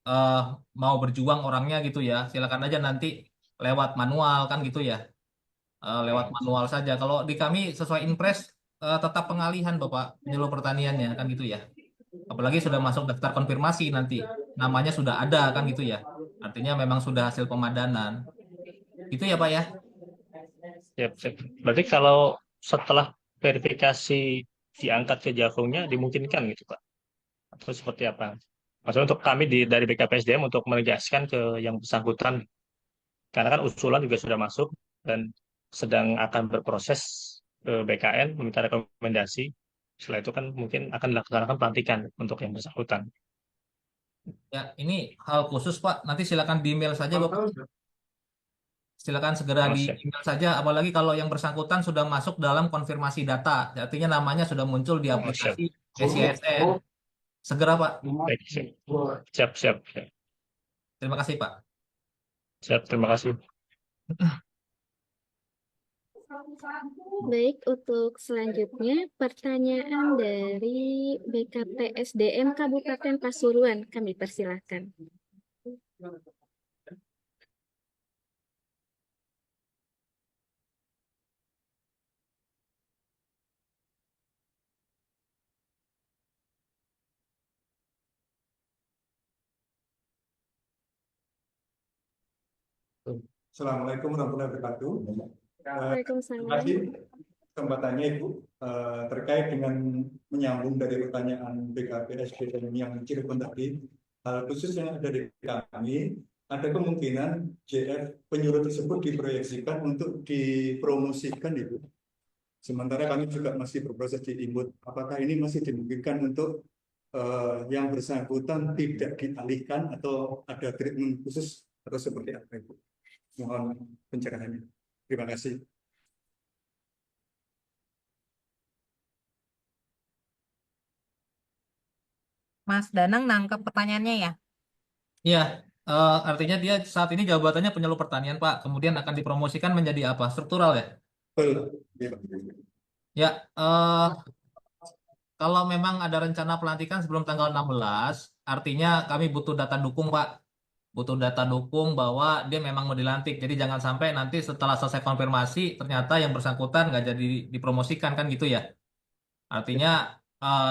mau berjuang orangnya gitu ya, silakan aja nanti lewat manual kan gitu ya. Lewat manual saja. Kalau di kami sesuai impres tetap pengalihan Bapak penyuluh pertaniannya kan gitu ya. Apalagi sudah masuk daftar konfirmasi nanti, namanya sudah ada kan gitu ya. Artinya memang sudah hasil pemadanan. Gitu ya Pak ya. Ya, berarti kalau setelah verifikasi diangkat ke jakungnya dimungkinkan gitu Pak? Atau seperti apa? Maksudnya untuk kami dari BKPSDM untuk menegaskan ke yang bersangkutan, karena kan usulan juga sudah masuk dan sedang akan berproses ke BKN meminta rekomendasi. Setelah itu kan mungkin akan dilaksanakan pelantikan untuk yang bersangkutan. Ya, ini hal khusus Pak. Nanti silakan di email saja Bapak. Silakan segera di email saja. Apalagi kalau yang bersangkutan sudah masuk dalam konfirmasi data. Artinya namanya sudah muncul di aplikasi SISN. Segera Pak. Baik, siap, siap. Terima kasih Pak. Siap, terima kasih. Baik, untuk selanjutnya pertanyaan dari BKPSDM Kabupaten Pasuruan. Kami persilahkan. Assalamualaikum warahmatullahi wabarakatuh. Waalaikumsalam. Terima kasih kesempatannya Ibu terkait dengan menyambung dari pertanyaan BKPSDM yang Cirebon tadi. Hal khusus yang ada di kami, ada kemungkinan JF penyuluh tersebut diproyeksikan untuk dipromosikan Ibu. Sementara kami juga masih berproses di Imut. Apakah ini masih dimungkinkan untuk yang bersangkutan tidak dialihkan atau ada treatment khusus atau seperti apa Ibu? Mohon pencerahannya. Terima kasih. Mas Danang nangkep pertanyaannya ya? Iya, artinya dia saat ini jabatannya penyuluh pertanian Pak. Kemudian akan dipromosikan menjadi apa? Struktural ya? Ya, kalau memang ada rencana pelantikan sebelum tanggal 16, artinya kami butuh data dukung Pak. Butuh data dukung bahwa dia memang mau dilantik. Jadi jangan sampai nanti setelah selesai konfirmasi, ternyata yang bersangkutan nggak jadi dipromosikan kan gitu ya. Artinya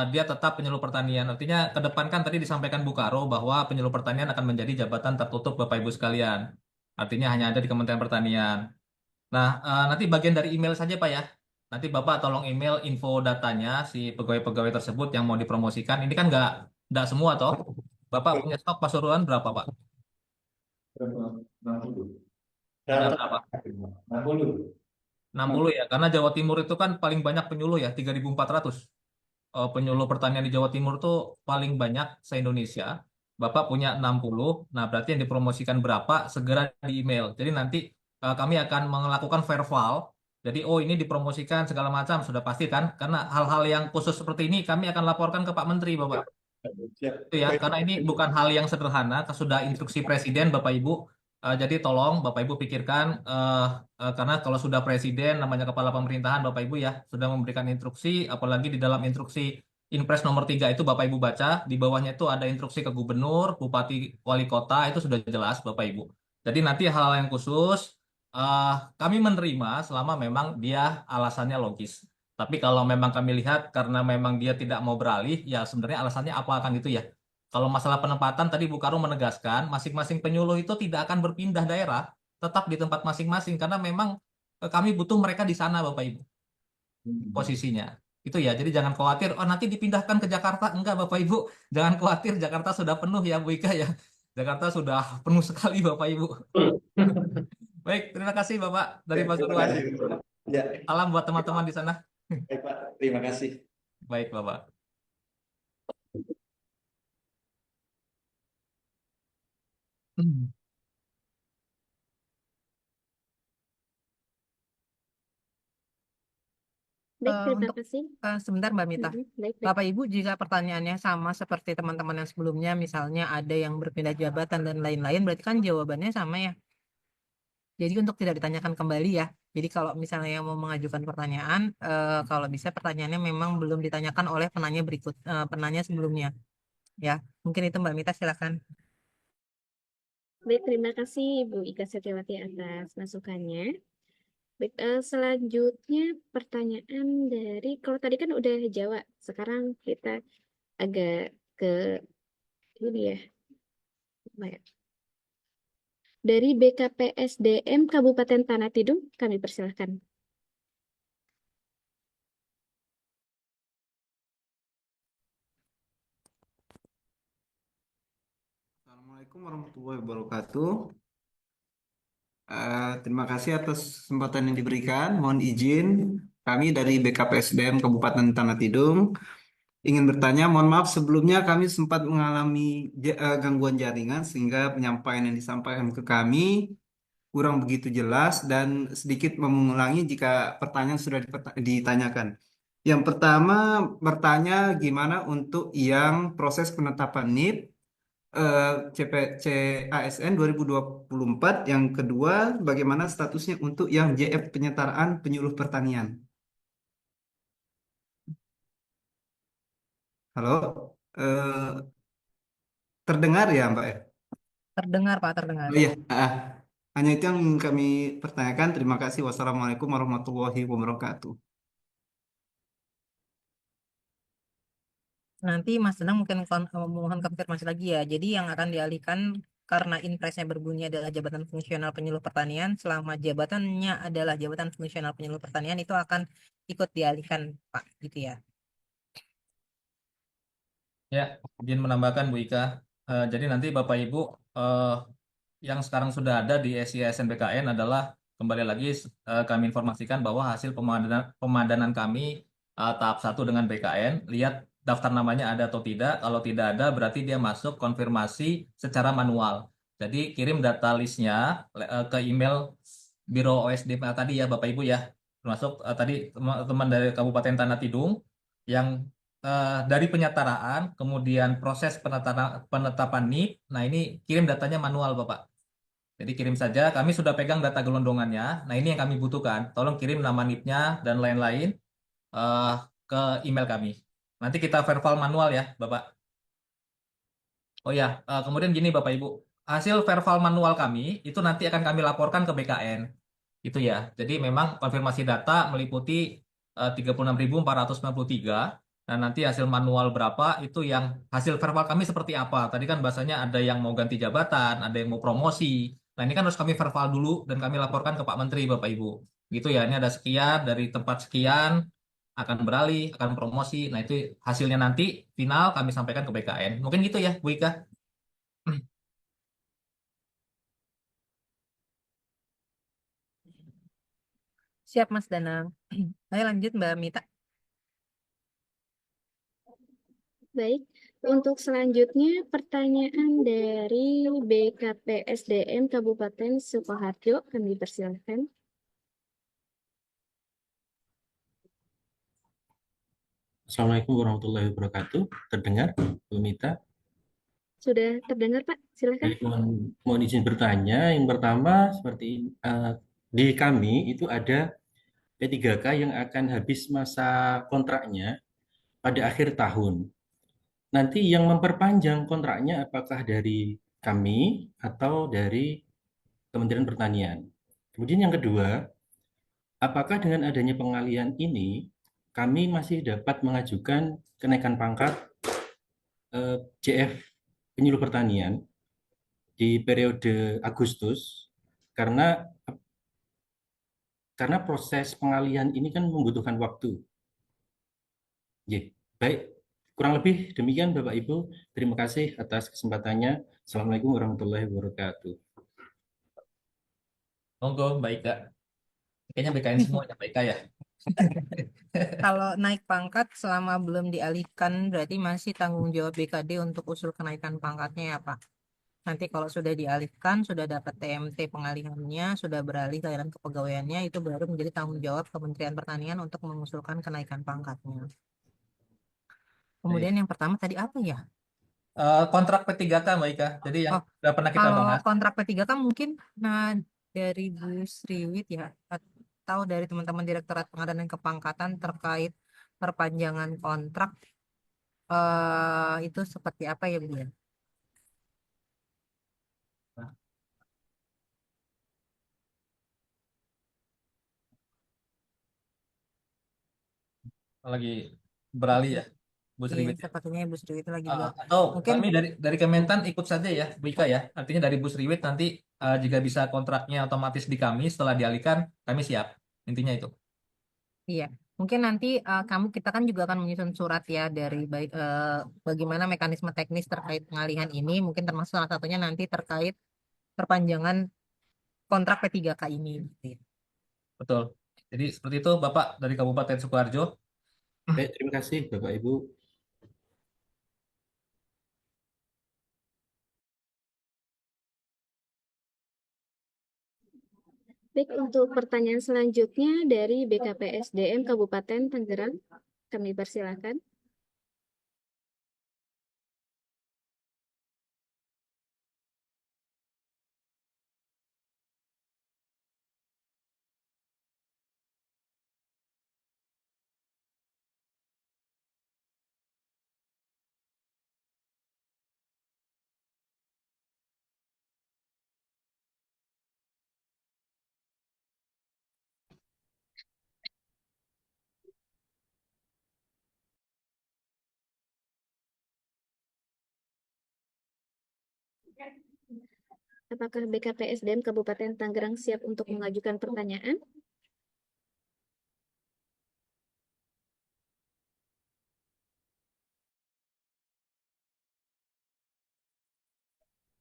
dia tetap penyuluh pertanian. Artinya ke depan kan tadi disampaikan Bu Karo bahwa penyuluh pertanian akan menjadi jabatan tertutup Bapak Ibu sekalian. Artinya hanya ada di Kementerian Pertanian. Nah, nanti bagian dari email saja Pak ya. Nanti Bapak tolong email info datanya si pegawai-pegawai tersebut yang mau dipromosikan. Ini kan nggak semua toh. Bapak punya stok Pasuruan berapa Pak? Ada berapa? 60. 60 ya, karena Jawa Timur itu kan paling banyak penyuluh ya, 3.400. Penyuluh pertanian di Jawa Timur tuh paling banyak se-Indonesia. Bapak punya 60, nah berarti yang dipromosikan berapa, segera di email. Jadi nanti kami akan melakukan verval. Jadi, oh ini dipromosikan segala macam, sudah pasti kan? Karena hal-hal yang khusus seperti ini kami akan laporkan ke Pak Menteri, Bapak. Siap. Itu ya, karena ini bukan hal yang sederhana, sudah instruksi Presiden, Bapak Ibu. Jadi tolong Bapak Ibu pikirkan, karena kalau sudah Presiden, namanya Kepala Pemerintahan, Bapak Ibu ya, sudah memberikan instruksi, apalagi di dalam instruksi Inpres nomor 3 itu Bapak Ibu baca, di bawahnya itu ada instruksi ke Gubernur, Bupati, Wali Kota, itu sudah jelas Bapak Ibu. Jadi nanti hal yang khusus, kami menerima selama memang dia alasannya logis. Tapi kalau memang kami lihat karena memang dia tidak mau beralih, ya sebenarnya alasannya apa akan gitu ya. Kalau masalah penempatan tadi Bu Karung menegaskan, masing-masing penyuluh itu tidak akan berpindah daerah, tetap di tempat masing-masing karena memang kami butuh mereka di sana Bapak Ibu posisinya. Itu ya, jadi jangan khawatir, oh nanti dipindahkan ke Jakarta. Enggak Bapak Ibu, jangan khawatir, Jakarta sudah penuh ya Bu Ika ya. Jakarta sudah penuh sekali Bapak Ibu. Baik, terima kasih Bapak dari Terima Pasuruan. kasih. Ya, Salam buat teman-teman di sana. baik Pak. Terima kasih. Baik Bapak. Baik, terima Untuk kasih. sebentar Mbak Mita. Baik, baik. Bapak Ibu, jika pertanyaannya sama seperti teman-teman yang sebelumnya, misalnya ada yang berpindah jabatan dan lain-lain, berarti kan jawabannya sama ya. Jadi untuk tidak ditanyakan kembali ya. Jadi kalau misalnya yang mau mengajukan pertanyaan, kalau bisa pertanyaannya memang belum ditanyakan oleh penanya sebelumnya. Ya, mungkin itu Mbak Mita, silakan. Baik, terima kasih Ibu Ika Setiawati atas masukannya. Baik, selanjutnya pertanyaan dari, kalau tadi kan udah Jawa, sekarang kita agak ke ini ya. Apa ya? Dari BKPSDM Kabupaten Tanah Tidung, kami persilahkan. Assalamualaikum warahmatullahi wabarakatuh. Terima kasih atas kesempatan yang diberikan. Mohon izin, kami dari BKPSDM Kabupaten Tanah Tidung ingin bertanya. Mohon maaf sebelumnya kami sempat mengalami gangguan jaringan sehingga penyampaian yang disampaikan ke kami kurang begitu jelas dan sedikit mengulangi jika pertanyaan sudah ditanyakan. Yang pertama bertanya gimana untuk yang proses penetapan NIP CASN 2024. Yang kedua, bagaimana statusnya untuk yang JF penyetaraan penyuluh pertanian? Halo, terdengar ya Mbak ya? Terdengar Pak, terdengar. Oh iya, hanya itu yang ingin kami pertanyakan. Terima kasih. Wassalamualaikum warahmatullahi wabarakatuh. Nanti Mas Danang mungkin mohon konfirmasi lagi ya. Jadi yang akan dialihkan karena impresnya berbunyi adalah jabatan fungsional penyuluh pertanian, selama jabatannya adalah jabatan fungsional penyuluh pertanian itu akan ikut dialihkan Pak, gitu ya. Ya, izin menambahkan Bu Ika. Jadi nanti Bapak Ibu yang sekarang sudah ada di SISN BKN adalah kembali lagi kami informasikan bahwa hasil pemadanan kami tahap 1 dengan BKN, lihat daftar namanya ada atau tidak. Kalau tidak ada berarti dia masuk konfirmasi secara manual. Jadi kirim data listnya ke email Biro OSDP tadi ya Bapak Ibu ya. Termasuk tadi teman-teman dari Kabupaten Tanah Tidung yang dari penyetaraan, kemudian proses penetapan NIP. Nah ini kirim datanya manual Bapak. Jadi kirim saja, kami sudah pegang data gelondongannya. Nah ini yang kami butuhkan. Tolong kirim nama NIP-nya dan lain-lain ke email kami. Nanti kita verbal manual ya Bapak. Oh ya, kemudian gini Bapak Ibu. Hasil verbal manual kami itu nanti akan kami laporkan ke BKN. Itu ya. Jadi memang konfirmasi data meliputi 36.493. Nah, nanti hasil manual berapa itu yang hasil verbal kami seperti apa. Tadi kan bahasanya ada yang mau ganti jabatan, ada yang mau promosi. Nah, ini kan harus kami verbal dulu dan kami laporkan ke Pak Menteri, Bapak Ibu. Gitu ya, ini ada sekian dari tempat sekian akan beralih, akan promosi. Nah, itu hasilnya nanti final kami sampaikan ke BKN. Mungkin gitu ya, Bu Ika. Siap Mas Danang. Ayo lanjut Mbak Mita. Baik, untuk selanjutnya pertanyaan dari BKPSDM Kabupaten Sukoharjo, kami persilahkan. Assalamualaikum warahmatullahi wabarakatuh. Terdengar, Bu Mita? Sudah terdengar Pak, silakan. Baik, mohon izin bertanya. Yang pertama, seperti di kami itu ada P3K yang akan habis masa kontraknya pada akhir tahun. Nanti yang memperpanjang kontraknya apakah dari kami atau dari Kementerian Pertanian? Kemudian yang kedua, apakah dengan adanya pengalihan ini kami masih dapat mengajukan kenaikan pangkat JF penyuluh pertanian di periode Agustus karena proses pengalihan ini kan membutuhkan waktu. Ya, baik, kurang lebih demikian Bapak Ibu. Terima kasih atas kesempatannya. Assalamualaikum warahmatullahi wabarakatuh. Monggo, Mbak Ika. Kayaknya BKN semuanya Mbak Ika ya. Kalau naik pangkat selama belum dialihkan berarti masih tanggung jawab BKD untuk usul kenaikan pangkatnya ya Pak. Nanti kalau sudah dialihkan, sudah dapat TMT pengalihannya, sudah beralih ke dalam kepegawaiannya, itu baru menjadi tanggung jawab Kementerian Pertanian untuk mengusulkan kenaikan pangkatnya. Kemudian yang pertama tadi apa ya? Kontrak P3K Mbak Ika. Jadi yang sudah pernah kita Kalau bahas. kontrak P3K mungkin dari Bu Sriwit ya, atau dari teman-teman Direktorat Pengadaan dan Kepangkatan terkait perpanjangan kontrak itu seperti apa ya Bu ya? Lagi beralih ya, Bu Iya, Sriwit. sepertinya Bu Sriwit lagi Atau mungkin kami dari Kementan ikut saja ya, Bu Ika ya. Artinya dari Bu Sriwit nanti jika bisa kontraknya otomatis di kami setelah dialihkan, kami siap. Intinya itu. iya. Mungkin nanti kita kan juga akan menyusun surat ya dari bagaimana mekanisme teknis terkait pengalihan ini. Mungkin termasuk salah satunya nanti terkait perpanjangan kontrak P3K ini. Gitu ya. Betul. Jadi seperti itu Bapak dari Kabupaten Sukoharjo. Baik, terima kasih Bapak Ibu. Baik, untuk pertanyaan selanjutnya dari BKPSDM Kabupaten Tangerang, kami persilakan. Apakah BKPSDM Kabupaten Tangerang siap untuk mengajukan pertanyaan?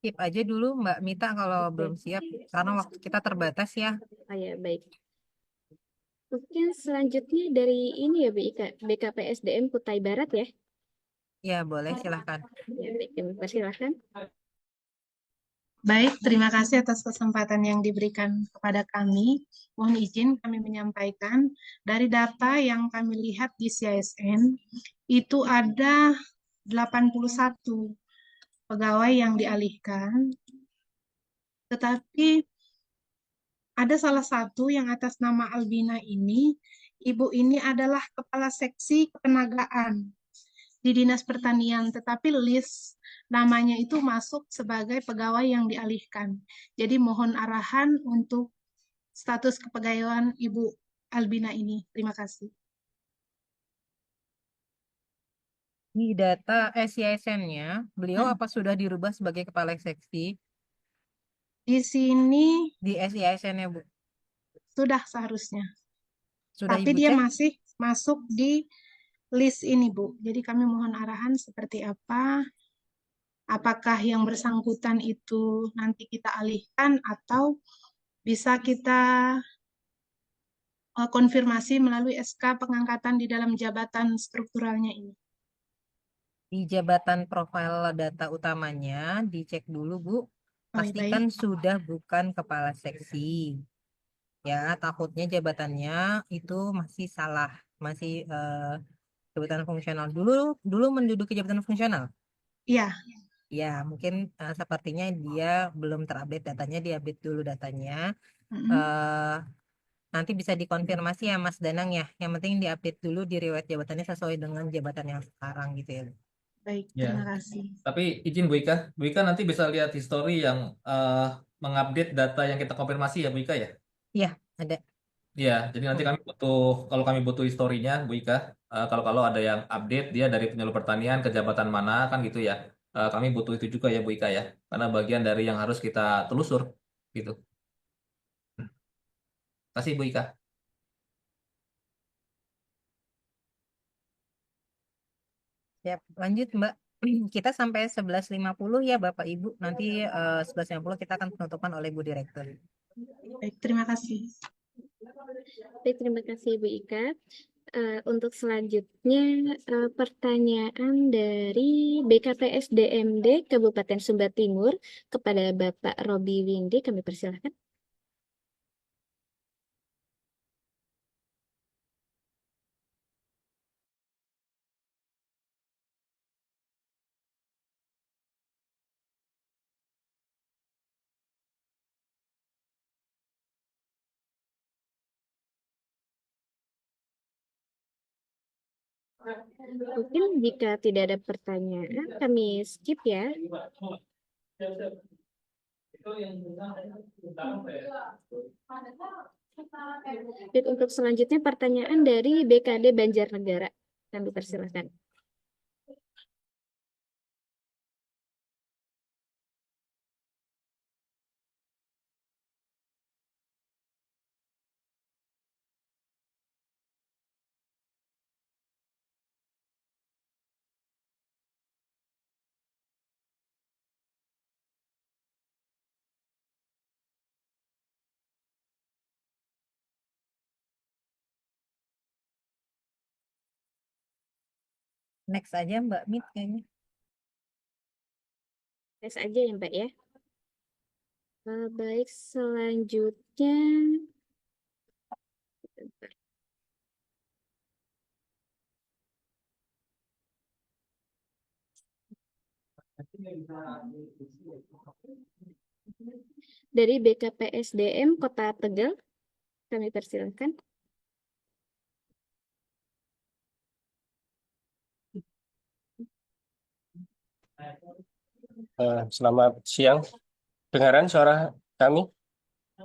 Skip aja dulu Mbak Mita kalau belum siap, karena waktu kita terbatas ya. Ya, baik. Mungkin selanjutnya dari ini ya Bu Ika, BKPSDM Kutai Barat ya? Ya, boleh, silahkan. Ya, baik, kami persilahkan. Baik, terima kasih atas kesempatan yang diberikan kepada kami. Mohon izin kami menyampaikan dari data yang kami lihat di CISN, itu ada 81 pegawai yang dialihkan, tetapi ada salah satu yang atas nama Albina ini, ibu ini adalah kepala seksi ketenagaan di Dinas Pertanian, tetapi list namanya itu masuk sebagai pegawai yang dialihkan. Jadi mohon arahan untuk status kepegawaian Ibu Albina ini. Terima kasih. Di data CISN-nya, beliau apa sudah dirubah sebagai kepala seksi? Di sini di CISN-nya Bu. Sudah seharusnya. Sudah Tapi Ibu dia cek? masih masuk di list ini, Bu. Jadi kami mohon arahan seperti apa. Apakah yang bersangkutan itu nanti kita alihkan atau bisa kita konfirmasi melalui SK pengangkatan di dalam jabatan strukturalnya ini. Di jabatan profil data utamanya dicek dulu Bu, Oh, baik. pastikan sudah bukan kepala seksi. Ya, takutnya jabatannya itu masih salah, masih jabatan fungsional. Dulu menduduki jabatan fungsional. Iya, Ya, mungkin sepertinya dia belum terupdate datanya, diupdate dulu datanya. mm-mm. Eh, nanti bisa dikonfirmasi ya Mas Danang ya. Yang penting diupdate dulu di riwayat jabatannya sesuai dengan jabatan yang sekarang gitu ya. Baik, Ya, terima kasih. tapi izin Bu Ika nanti bisa lihat history yang mengupdate data yang kita konfirmasi ya Bu Ika ya. Iya, ada. Iya, jadi nanti kalau kami butuh historinya Bu Ika, kalau ada yang update dia dari penyuluh pertanian ke jabatan mana kan gitu ya. Kami butuh itu juga ya Bu Ika ya, karena bagian dari yang harus kita telusur gitu. Kasih Bu Ika. Siap, lanjut Mbak. Kita sampai 11.50 ya Bapak Ibu. Nanti 11.50 kita akan penutupan oleh Bu Direktur. Baik, terima kasih. Baik, terima kasih Bu Ika. Untuk selanjutnya pertanyaan dari BKPSDMD Kabupaten Sumba Timur kepada Bapak Robi Windy, kami persilahkan. Mungkin jika tidak ada pertanyaan, kami skip ya. Baik, untuk selanjutnya pertanyaan dari BKD Banjarnegara. Kami persilahkan. Next aja Mbak Mit kayaknya. Tes aja ya Mbak ya. Baik, selanjutnya dari BKPSDM Kota Tegal, kami persilahkan. Selamat siang. Dengaran suara kami?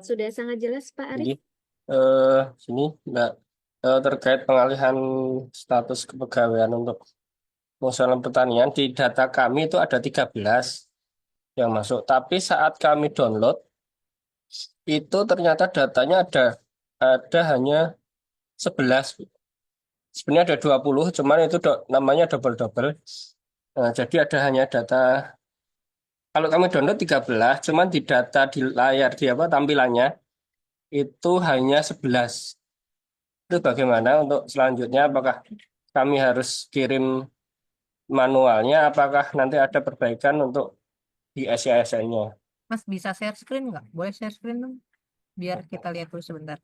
Sudah sangat jelas Pak Arief. Jadi, sini Mbak, terkait pengalihan status kepegawaian untuk fungsional pertanian di data kami itu ada 13 yang masuk. Tapi saat kami download itu ternyata datanya ada hanya 11. Sebenarnya ada 20, cuman itu namanya double-double. Nah, jadi ada hanya data. Kalau kami download 13, cuman di data di layar di apa tampilannya itu hanya 11. Itu bagaimana untuk selanjutnya? Apakah kami harus kirim manualnya? Apakah nanti ada perbaikan untuk di SISN-nya? Mas bisa share screen nggak? Boleh share screen dong? Biar kita lihat dulu sebentar.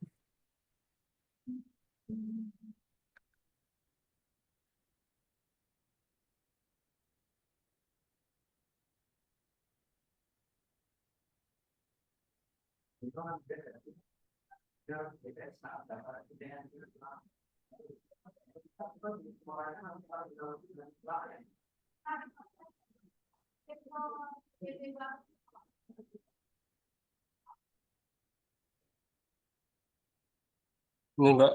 Ini Mbak,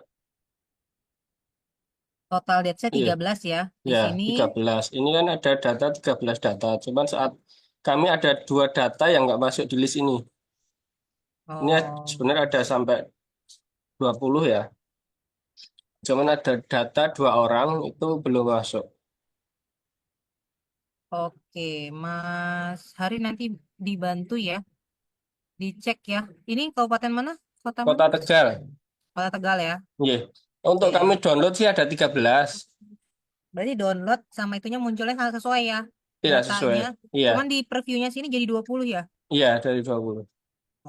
Total data-nya iya, 13 ya. Di ya sini 13. Ini kan ada data 13 data. Cuman saat kami ada 2 data yang nggak masuk di list ini. Ini sebenarnya ada sampai 20 ya. Cuman ada data 2 orang itu belum masuk. oke, Mas Hari nanti dibantu ya. Dicek ya. Ini kabupaten mana? Kota Kota mana? Tegal. Kota Tegal ya. Iya. Untuk Oke. kami download sih ada 13. Berarti download sama itunya munculnya hal sesuai ya Tidak sesuai. datanya. Iya. Cuman di previewnya sini jadi 20 ya. Iya, dari 20.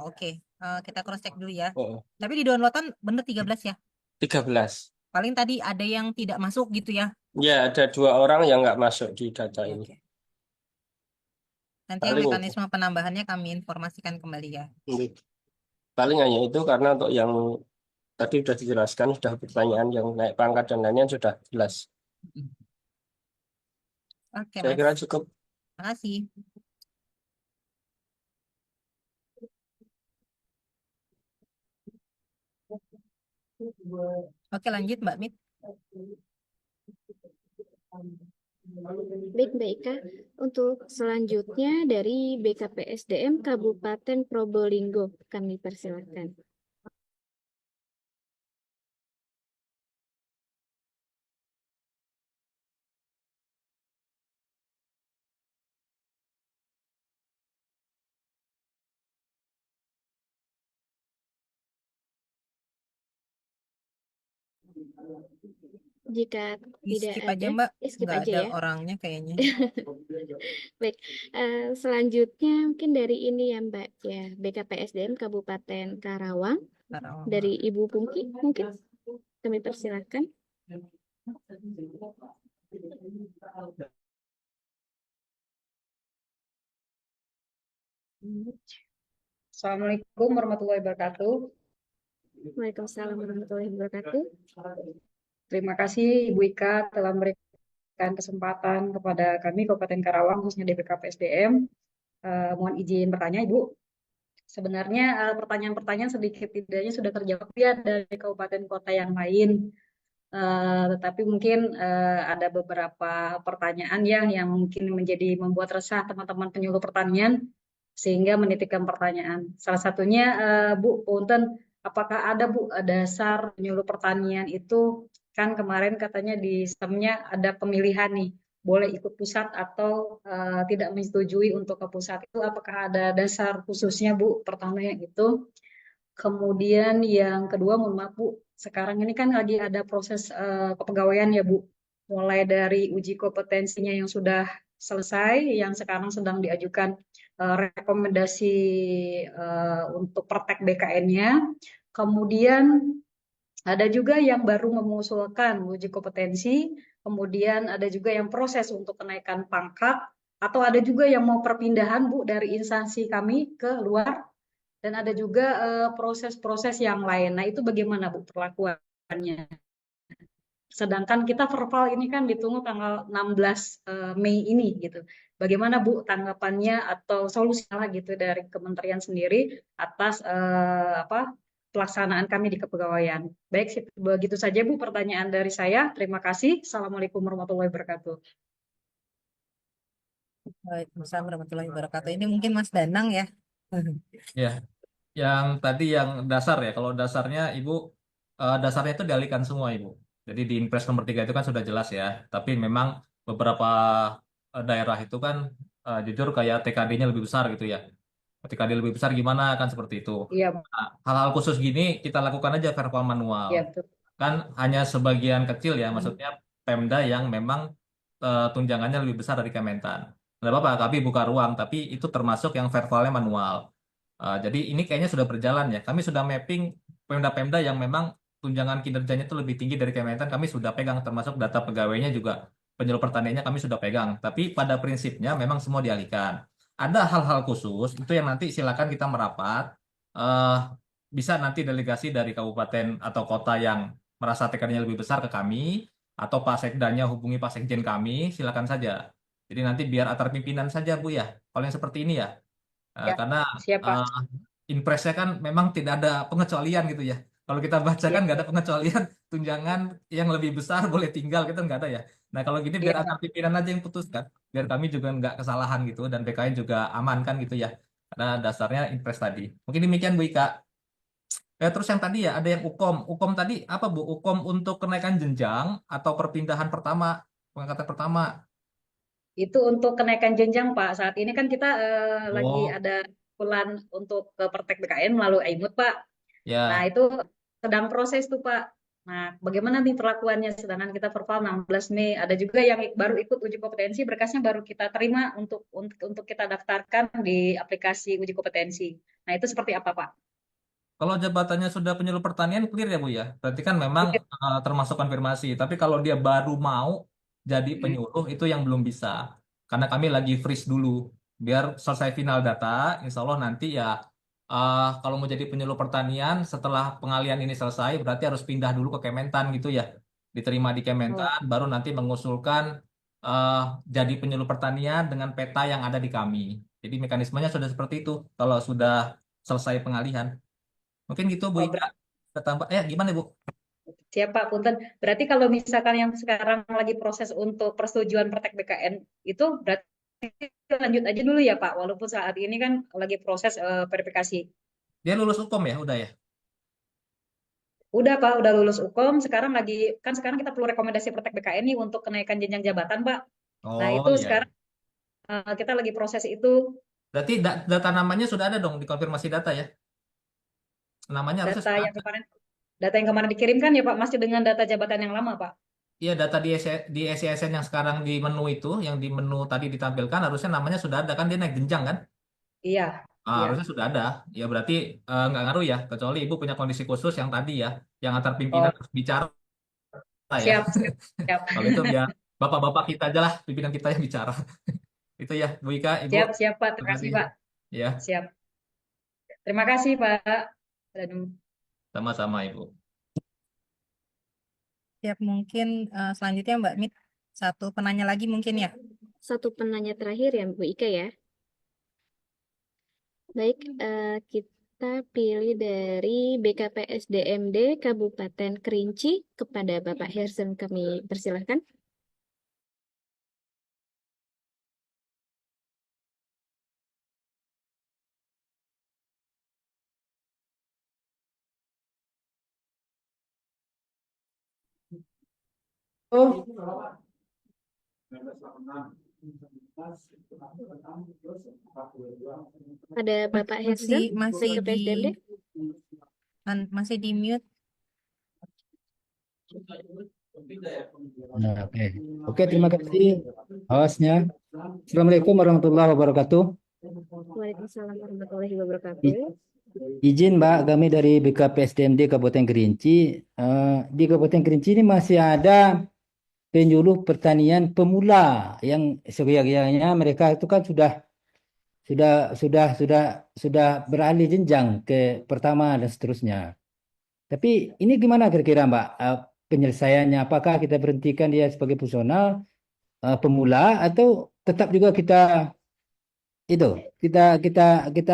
Oke, kita cross check dulu ya. Oh, Tapi di downloadan bener 13 ya. 13. Paling tadi ada yang tidak masuk gitu ya. Ya, ada 2 orang yang nggak masuk di data ini. Oke. Nanti yang Paling itu. mekanisme penambahannya kami informasikan kembali ya. Paling hanya itu karena untuk yang tadi sudah dijelaskan, sudah pertanyaan yang naik pangkat dan lainnya sudah jelas. Oke, Saya Mas. kira cukup. Terima kasih. Oke, lanjut Mbak Mit. Baik, Mbak Ika. Untuk selanjutnya dari BKPSDM Kabupaten Probolinggo, kami persilakan. Jika tidak Skip ada, aja Mbak, skip nggak aja ada ya. orangnya kayaknya. Baik, selanjutnya mungkin dari ini ya Mbak ya, BKPSDM Kabupaten Karawang, dari Ibu Pungki mungkin kami persilakan. Assalamualaikum warahmatullahi wabarakatuh. Waalaikumsalam warahmatullahi wabarakatuh. Terima kasih Ibu Ika telah memberikan kesempatan kepada kami Kabupaten Karawang khususnya DPKPSDM. Mohon izin bertanya Ibu. Sebenarnya pertanyaan-pertanyaan sedikit tidaknya sudah terjawab ya dari kabupaten kota yang lain. Tetapi mungkin ada beberapa pertanyaan yang mungkin membuat resah teman-teman penyuluh pertanian sehingga menitipkan pertanyaan. Salah satunya Bu Punten, apakah ada Bu dasar penyuluh pertanian itu kan kemarin katanya di sistemnya ada pemilihan nih, boleh ikut pusat atau tidak menyetujui untuk ke pusat itu apakah ada dasar khususnya Bu? Pertama yang itu. Kemudian yang kedua, mohon maaf Bu, sekarang ini kan lagi ada proses kepegawaian ya Bu, mulai dari uji kompetensinya yang sudah selesai, yang sekarang sedang diajukan rekomendasi untuk praktek BKN-nya. Kemudian ada juga yang baru mengusulkan uji kompetensi, kemudian ada juga yang proses untuk kenaikan pangkat, atau ada juga yang mau perpindahan Bu dari instansi kami ke luar, dan ada juga proses-proses yang lain. Nah, itu bagaimana Bu perlakuannya? Sedangkan kita verbal ini kan ditunggu tanggal 16 Mei ini gitu. Bagaimana Bu tanggapannya atau solusinya gitu dari kementerian sendiri atas pelaksanaan kami di kepegawaian. Baik, begitu saja Bu pertanyaan dari saya. Terima kasih. Assalamualaikum warahmatullahi wabarakatuh. Waalaikumsalam warahmatullahi wabarakatuh. Ini mungkin Mas Danang ya. Ya, yang tadi yang dasar ya, kalau dasarnya Ibu, dasarnya itu dialihkan semua Ibu. Jadi di Inpres nomor 3 itu kan sudah jelas ya, tapi memang beberapa daerah itu kan jujur kayak TKD-nya lebih besar gitu ya. TKD lebih besar gimana kan seperti itu. Iya, Nah, hal-hal khusus gini kita lakukan aja verbal manual. iya betul. Kan hanya sebagian kecil ya, maksudnya Pemda yang memang tunjangannya lebih besar dari Kementan. Nggak apa-apa, kami buka ruang, tapi itu termasuk yang verbalnya manual. Jadi ini kayaknya sudah berjalan ya. Kami sudah mapping Pemda-Pemda yang memang tunjangan kinerjanya itu lebih tinggi dari Kementan. Kami sudah pegang, termasuk data pegawainya juga, penyuluh pertaniannya kami sudah pegang. Tapi pada prinsipnya memang semua dialihkan. Ada hal-hal khusus itu yang nanti silakan kita merapat. eh Bisa nanti delegasi dari kabupaten atau kota yang merasa TKD-nya lebih besar ke kami, atau Pak Sekdanya hubungi Pak Sekjen kami, silakan saja. Jadi nanti biar antar pimpinan saja Bu ya. Kalau yang seperti ini ya. Ya, Karena siap Pak. Inpresnya kan memang tidak ada pengecualian gitu ya. Kalau kita baca Iya, kan nggak ada pengecualian, tunjangan yang lebih besar boleh tinggal, kita nggak ada ya. Nah kalau gini biar iya antar Pak. pimpinan aja yang putuskan, biar kami juga nggak kesalahan gitu, dan BKN juga aman kan gitu ya. Karena dasarnya Inpres tadi. Mungkin demikian Bu Ika. Terus yang tadi ya ada yang UKOM. UKOM tadi apa Bu? UKOM untuk kenaikan jenjang atau perpindahan pertama, pengangkatan pertama? Itu untuk kenaikan jenjang Pak. Saat ini kan kita lagi Oh ada bulan untuk ke praktek BKN melalui AIMUT Pak. Nah ya. itu sedang proses tuh Pak. Nah, bagaimana nih perlakuannya? Sedangkan kita perform 16 Mei, ada juga yang baru ikut uji kompetensi, berkasnya baru kita terima untuk kita daftarkan di aplikasi uji kompetensi. Nah, itu seperti apa Pak? Kalau jabatannya sudah penyuluh pertanian clear ya Bu ya. Berarti kan memang termasuk konfirmasi. Tapi kalau dia baru mau jadi penyuluh itu yang belum bisa. Karena kami lagi freeze dulu. Biar selesai final data, insya Allah nanti ya kalau mau jadi penyuluh pertanian setelah pengalian ini selesai berarti harus pindah dulu ke Kementan gitu ya. Diterima di Kementan, baru nanti mengusulkan eh, jadi penyuluh pertanian dengan peta yang ada di kami. Jadi mekanismenya sudah seperti itu kalau sudah selesai pengalihan. Mungkin gitu Bu Ika. Kita tambah, gimana Bu? Siap Pak, punten. Berarti kalau misalkan yang sekarang lagi proses untuk persetujuan Praktek BKN itu berarti lanjut aja dulu ya Pak, walaupun saat ini kan lagi proses verifikasi. Dia lulus hukum ya, udah ya? Udah Pak, udah lulus UKOM, sekarang kita perlu rekomendasi Praktek BKN nih untuk kenaikan jenjang jabatan Pak. Nah Oh itu iya. sekarang kita lagi proses itu. Berarti data namanya sudah ada dong di konfirmasi data ya? Namanya harusnya Data sudah yang ada. kemarin dikirimkan ya Pak, masih dengan data jabatan yang lama Pak. Iya, data di SCSN yang sekarang di menu itu, yang di menu tadi ditampilkan harusnya namanya sudah ada kan, dia naik jenjang kan? Iya. Iya. Harusnya sudah ada. Ya berarti nggak ngaruh ya, kecuali Ibu punya kondisi khusus yang tadi ya, yang antar pimpinan harus bicara ya. Siap, siap. Kalau itu biar bapak-bapak kita aja lah, pimpinan kita yang bicara. Itu ya, Bu Ika, Ibu. Siap Pak, terima kasih Pak. Ya, Siap. Terima kasih Pak. sama-sama Ibu. Siap, mungkin selanjutnya Mbak Mit, satu penanya lagi mungkin ya. Satu penanya terakhir ya Bu Ika ya. Baik, kita pilih dari BKPSDMD Kabupaten Kerinci kepada Bapak Hersen, kami persilahkan. Ada Bapak Hersen, BKPSDMD. Masih di mute. Nah, oke, terima kasih hostnya. Assalamualaikum warahmatullahi wabarakatuh. Waalaikumsalam warahmatullahi wabarakatuh. Izin Mbak, kami dari BKPSDMD Kabupaten Kerinci. Di Kabupaten Kerinci ini masih ada penyuluh pertanian pemula yang seyogyanya mereka itu kan sudah beralih jenjang ke pertama dan seterusnya. Tapi ini gimana kira-kira Mbak penyelesaiannya? Apakah kita berhentikan dia sebagai fungsional pemula atau tetap juga kita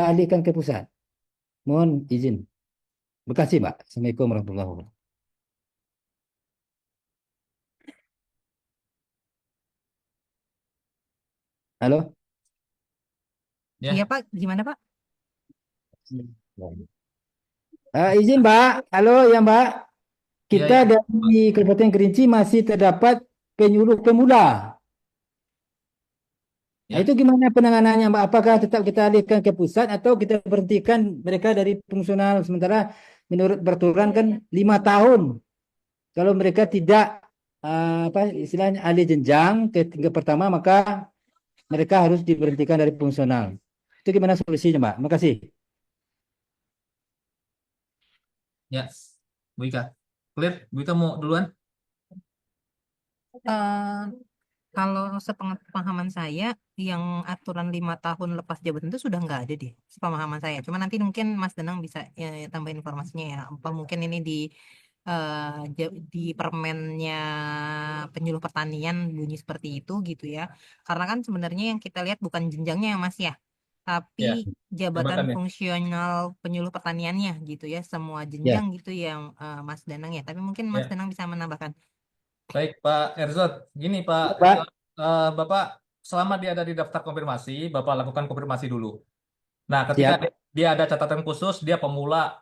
alihkan ke pusat? Mohon izin. Terima kasih Mbak. Assalamualaikum warahmatullahi wabarakatuh. Halo? Ya. Iya Pak, gimana Pak? Izin Mbak, halo ya Mbak. Kita dari Kabupaten Kerinci masih terdapat penyuluh pemula. Nah, itu gimana penanganannya Mbak? Apakah tetap kita alihkan ke pusat atau kita berhentikan mereka dari fungsional sementara menurut peraturan kan 5 tahun. Kalau mereka tidak istilahnya alih jenjang ke tingkat pertama maka mereka harus diberhentikan dari fungsional. Itu gimana solusinya Mbak? Terima kasih. Ya, Bu Ika. Clear? Bu Ika mau duluan? Kalau sepengetahuan saya, yang aturan 5 tahun lepas jabatan itu sudah nggak ada deh, sepemahaman saya. Cuma nanti mungkin Mas Danang bisa tambahin informasinya ya. Apa mungkin ini di permennya penyuluh pertanian bunyi seperti itu gitu ya. Karena kan sebenarnya yang kita lihat bukan jenjangnya ya Mas ya, tapi jabatan jabatannya. fungsional penyuluh pertaniannya gitu ya. Semua jenjang gitu yang Mas Danang ya. Tapi mungkin Mas Danang bisa menambahkan. Baik, Pak Erzot. Gini, Pak. Bapak, selama dia ada di daftar konfirmasi, Bapak lakukan konfirmasi dulu. Nah, ketika dia ada catatan khusus, dia pemula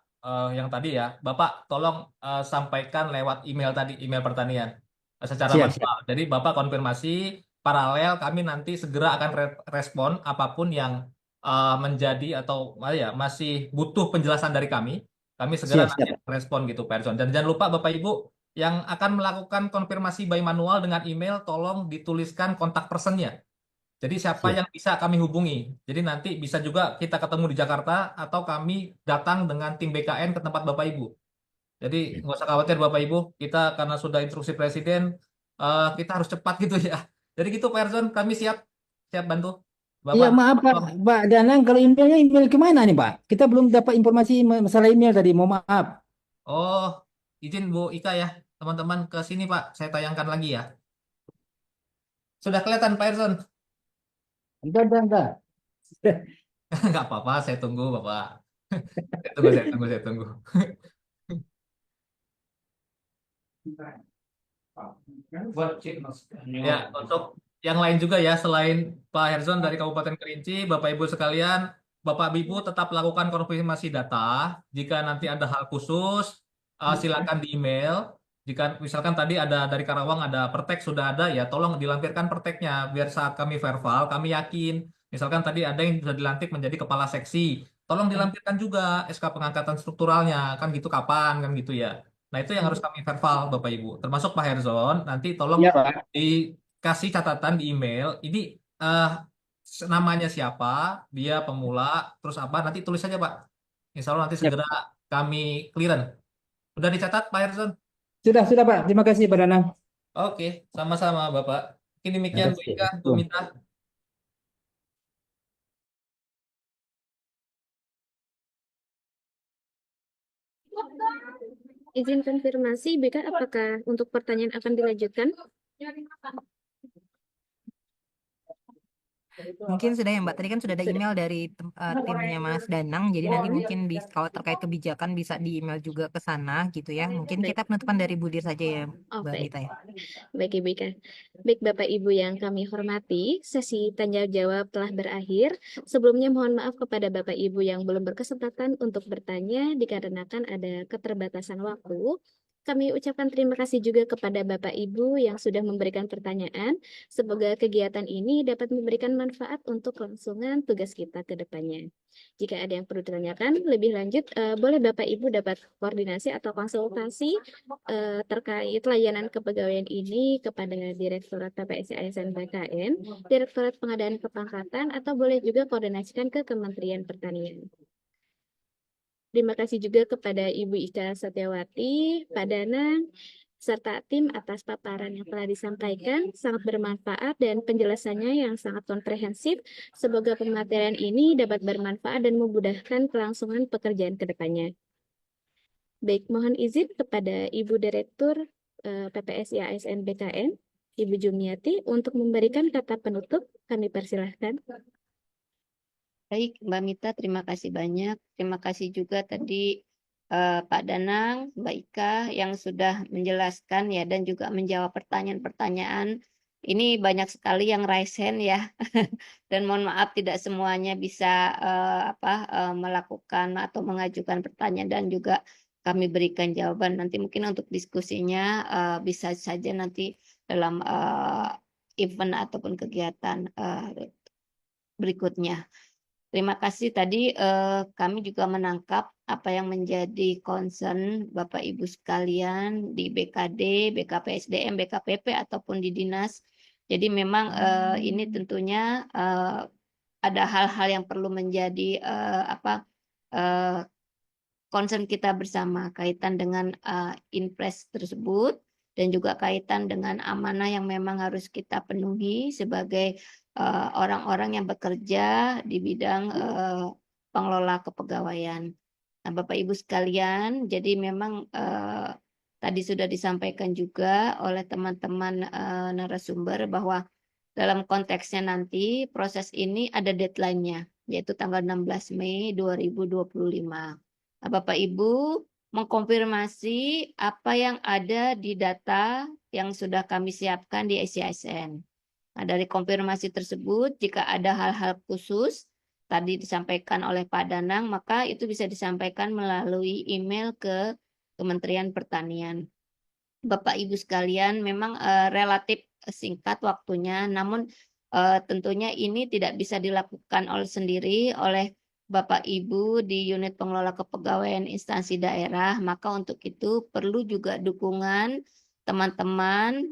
yang tadi ya, Bapak tolong sampaikan lewat email tadi, email pertanian, secara manual. Jadi, Bapak konfirmasi, paralel kami nanti segera akan respon apapun yang menjadi atau masih butuh penjelasan dari kami. Kami segera Siap, nanti siap. respon gitu Pak Erson. Dan jangan lupa Bapak Ibu yang akan melakukan konfirmasi by manual dengan email, tolong dituliskan kontak personnya. Jadi siapa Siap. yang bisa kami hubungi. Jadi nanti bisa juga kita ketemu di Jakarta atau kami datang dengan tim BKN ke tempat Bapak Ibu. Jadi nggak usah khawatir Bapak Ibu, kita karena sudah instruksi Presiden, kita harus cepat gitu ya. Jadi gitu Pak Erson, kami siap bantu. Iya, Bapak, maaf Pak Danang, kalau emailnya email kemana nih Pak? Kita belum dapat informasi masalah email tadi, mohon maaf. oh izin Bu Ika ya, teman-teman ke sini Pak, saya tayangkan lagi ya. Sudah kelihatan Pak Erson? Entar. Nggak apa-apa, saya tunggu Bapak. Saya tunggu. Ya, untuk yang lain juga ya, selain Pak Herzon dari Kabupaten Kerinci, Bapak Ibu sekalian, Bapak Ibu tetap lakukan konfirmasi data. Jika nanti ada hal khusus, silakan di email. Jika misalkan tadi ada dari Karawang ada pertek sudah ada ya, tolong dilampirkan perteknya biar saat kami verbal kami yakin. Misalkan tadi ada yang sudah dilantik menjadi kepala seksi, tolong dilampirkan juga SK pengangkatan strukturalnya, kan gitu kapan kan gitu ya. Nah, itu yang harus kami verbal, Bapak Ibu. Termasuk Pak Herzon, nanti tolong Iya Pak. dikasih catatan di email. Ini namanya siapa, dia pemula, terus apa, nanti tulis saja Pak. Insya Allah nanti Siap. segera kami clearance. Udah dicatat Pak Herzon? Sudah Pak. Terima kasih Pak Danang. Oke, sama-sama Bapak. Mungkin demikian Bu Ika, Bu Mita. Izin konfirmasi, BK, apakah untuk pertanyaan akan dilanjutkan? Mungkin sudah ya Mbak, tadi kan sudah ada email dari timnya Mas Danang, jadi nanti mungkin kalau terkait kebijakan bisa di email juga ke sana gitu ya. Mungkin Baik. kita penutupan dari Budir saja ya Oh, Mbak baik. Mita ya. Baik, Ibu Ika. Baik, Bapak Ibu yang kami hormati, sesi tanya jawab telah berakhir. Sebelumnya mohon maaf kepada Bapak Ibu yang belum berkesempatan untuk bertanya dikarenakan ada keterbatasan waktu. Kami ucapkan terima kasih juga kepada Bapak Ibu yang sudah memberikan pertanyaan. Semoga kegiatan ini dapat memberikan manfaat untuk kelangsungan tugas kita ke depannya. Jika ada yang perlu ditanyakan lebih lanjut, boleh Bapak Ibu dapat koordinasi atau konsultasi terkait layanan kepegawaian ini kepada Direktorat PPSI ASN BKN, Direktorat Pengadaan Kepangkatan, atau boleh juga koordinasikan ke Kementerian Pertanian. Terima kasih juga kepada Ibu Ika Satyawati, Pak Danang, serta tim atas paparan yang telah disampaikan, sangat bermanfaat dan penjelasannya yang sangat komprehensif. Semoga pematerian ini dapat bermanfaat dan memudahkan kelangsungan pekerjaan ke depannya. Baik, mohon izin kepada Ibu Direktur PPSI ASN BKN, Ibu Jumiati, untuk memberikan kata penutup. Kami persilahkan. Baik, Mbak Mita, terima kasih banyak. Terima kasih juga tadi Pak Danang, Mbak Ika yang sudah menjelaskan ya dan juga menjawab pertanyaan-pertanyaan. Ini banyak sekali yang raise hand ya, dan mohon maaf tidak semuanya bisa melakukan atau mengajukan pertanyaan dan juga kami berikan jawaban. Nanti mungkin untuk diskusinya bisa saja nanti dalam event ataupun kegiatan berikutnya. Terima kasih tadi kami juga menangkap apa yang menjadi concern Bapak Ibu sekalian di BKD, BKPSDM, BKPP ataupun di dinas. Jadi memang ini tentunya ada hal-hal yang perlu menjadi concern kita bersama kaitan dengan Inpres tersebut dan juga kaitan dengan amanah yang memang harus kita penuhi sebagai orang-orang yang bekerja di bidang pengelola kepegawaian. Nah, Bapak Ibu sekalian, jadi memang tadi sudah disampaikan juga oleh teman-teman narasumber bahwa dalam konteksnya nanti proses ini ada deadline-nya, yaitu tanggal 16 Mei 2025. Nah, Bapak Ibu mengkonfirmasi apa yang ada di data yang sudah kami siapkan di SCSN. Nah, dari konfirmasi tersebut, jika ada hal-hal khusus tadi disampaikan oleh Pak Danang, maka itu bisa disampaikan melalui email ke Kementerian Pertanian. Bapak Ibu sekalian, memang relatif singkat waktunya, namun tentunya ini tidak bisa dilakukan oleh sendiri oleh Bapak Ibu di unit pengelola kepegawaian instansi daerah, maka untuk itu perlu juga dukungan teman-teman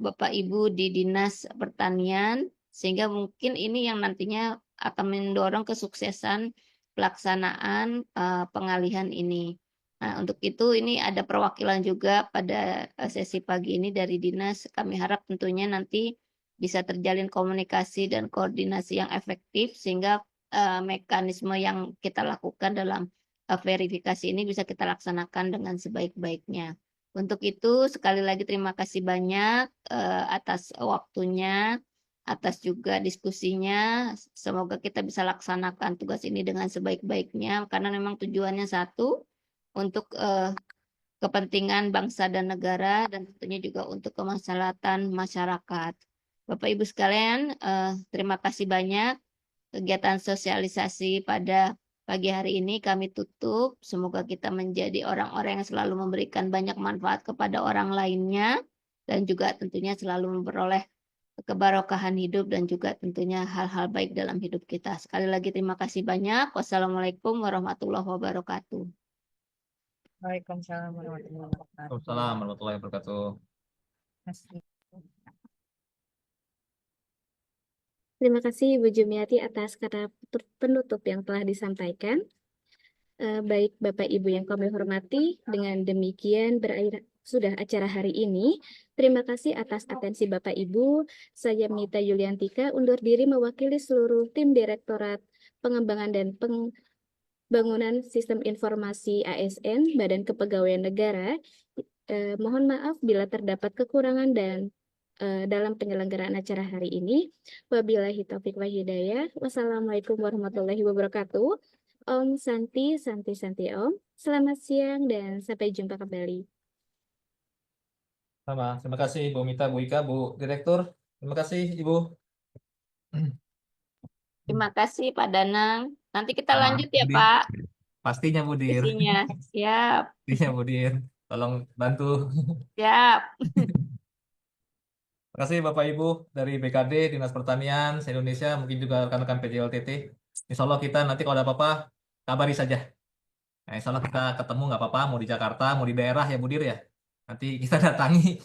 Bapak Ibu di Dinas Pertanian, sehingga mungkin ini yang nantinya akan mendorong kesuksesan pelaksanaan pengalihan ini. Nah, untuk itu ini ada perwakilan juga pada sesi pagi ini dari dinas. Kami harap tentunya nanti bisa terjalin komunikasi dan koordinasi yang efektif sehingga mekanisme yang kita lakukan dalam verifikasi ini bisa kita laksanakan dengan sebaik-baiknya. Untuk itu sekali lagi terima kasih banyak atas waktunya, atas juga diskusinya. Semoga kita bisa laksanakan tugas ini dengan sebaik-baiknya karena memang tujuannya satu, untuk kepentingan bangsa dan negara dan tentunya juga untuk kemaslahatan masyarakat. Bapak Ibu sekalian, terima kasih banyak. Kegiatan sosialisasi pada pagi hari ini kami tutup. Semoga kita menjadi orang-orang yang selalu memberikan banyak manfaat kepada orang lainnya dan juga tentunya selalu memperoleh keberkahan hidup dan juga tentunya hal-hal baik dalam hidup kita. Sekali lagi terima kasih banyak. Wassalamualaikum warahmatullahi wabarakatuh. Waalaikumsalam warahmatullahi wabarakatuh. Waalaikumsalam warahmatullahi wabarakatuh. Terima kasih Ibu Jumiati atas kata penutup yang telah disampaikan. Baik Bapak Ibu yang kami hormati, dengan demikian berakhir sudah acara hari ini. Terima kasih atas atensi Bapak Ibu. Saya Mita Yuliantika undur diri mewakili seluruh tim Direktorat Pengembangan dan Pembangunan Sistem Informasi ASN Badan Kepegawaian Negara. Mohon maaf bila terdapat kekurangan dan dalam penyelenggaraan acara hari ini. Wabillahi taufiq wa hidayah. Wassalamualaikum warahmatullahi wabarakatuh. Om Santi, Santi, Santi Om. Selamat siang dan sampai jumpa kembali. Sama, terima kasih Bu Mita, Bu Ika, Bu Direktur. Terima kasih Ibu. Terima kasih Pak Danang. Nanti kita Sama, lanjut ya Budir. Pak Pastinya Budir. isinya. Siap, Pastinya Budir. Tolong bantu. siap. Terima kasih Bapak Ibu dari BKD, Dinas Pertanian, se-Indonesia, mungkin juga rekan-rekan PJLTT. Insya Allah kita nanti kalau ada apa-apa, kabari saja. Nah, insya Allah kita ketemu nggak apa-apa, mau di Jakarta, mau di daerah ya Budir ya. Nanti kita datangi.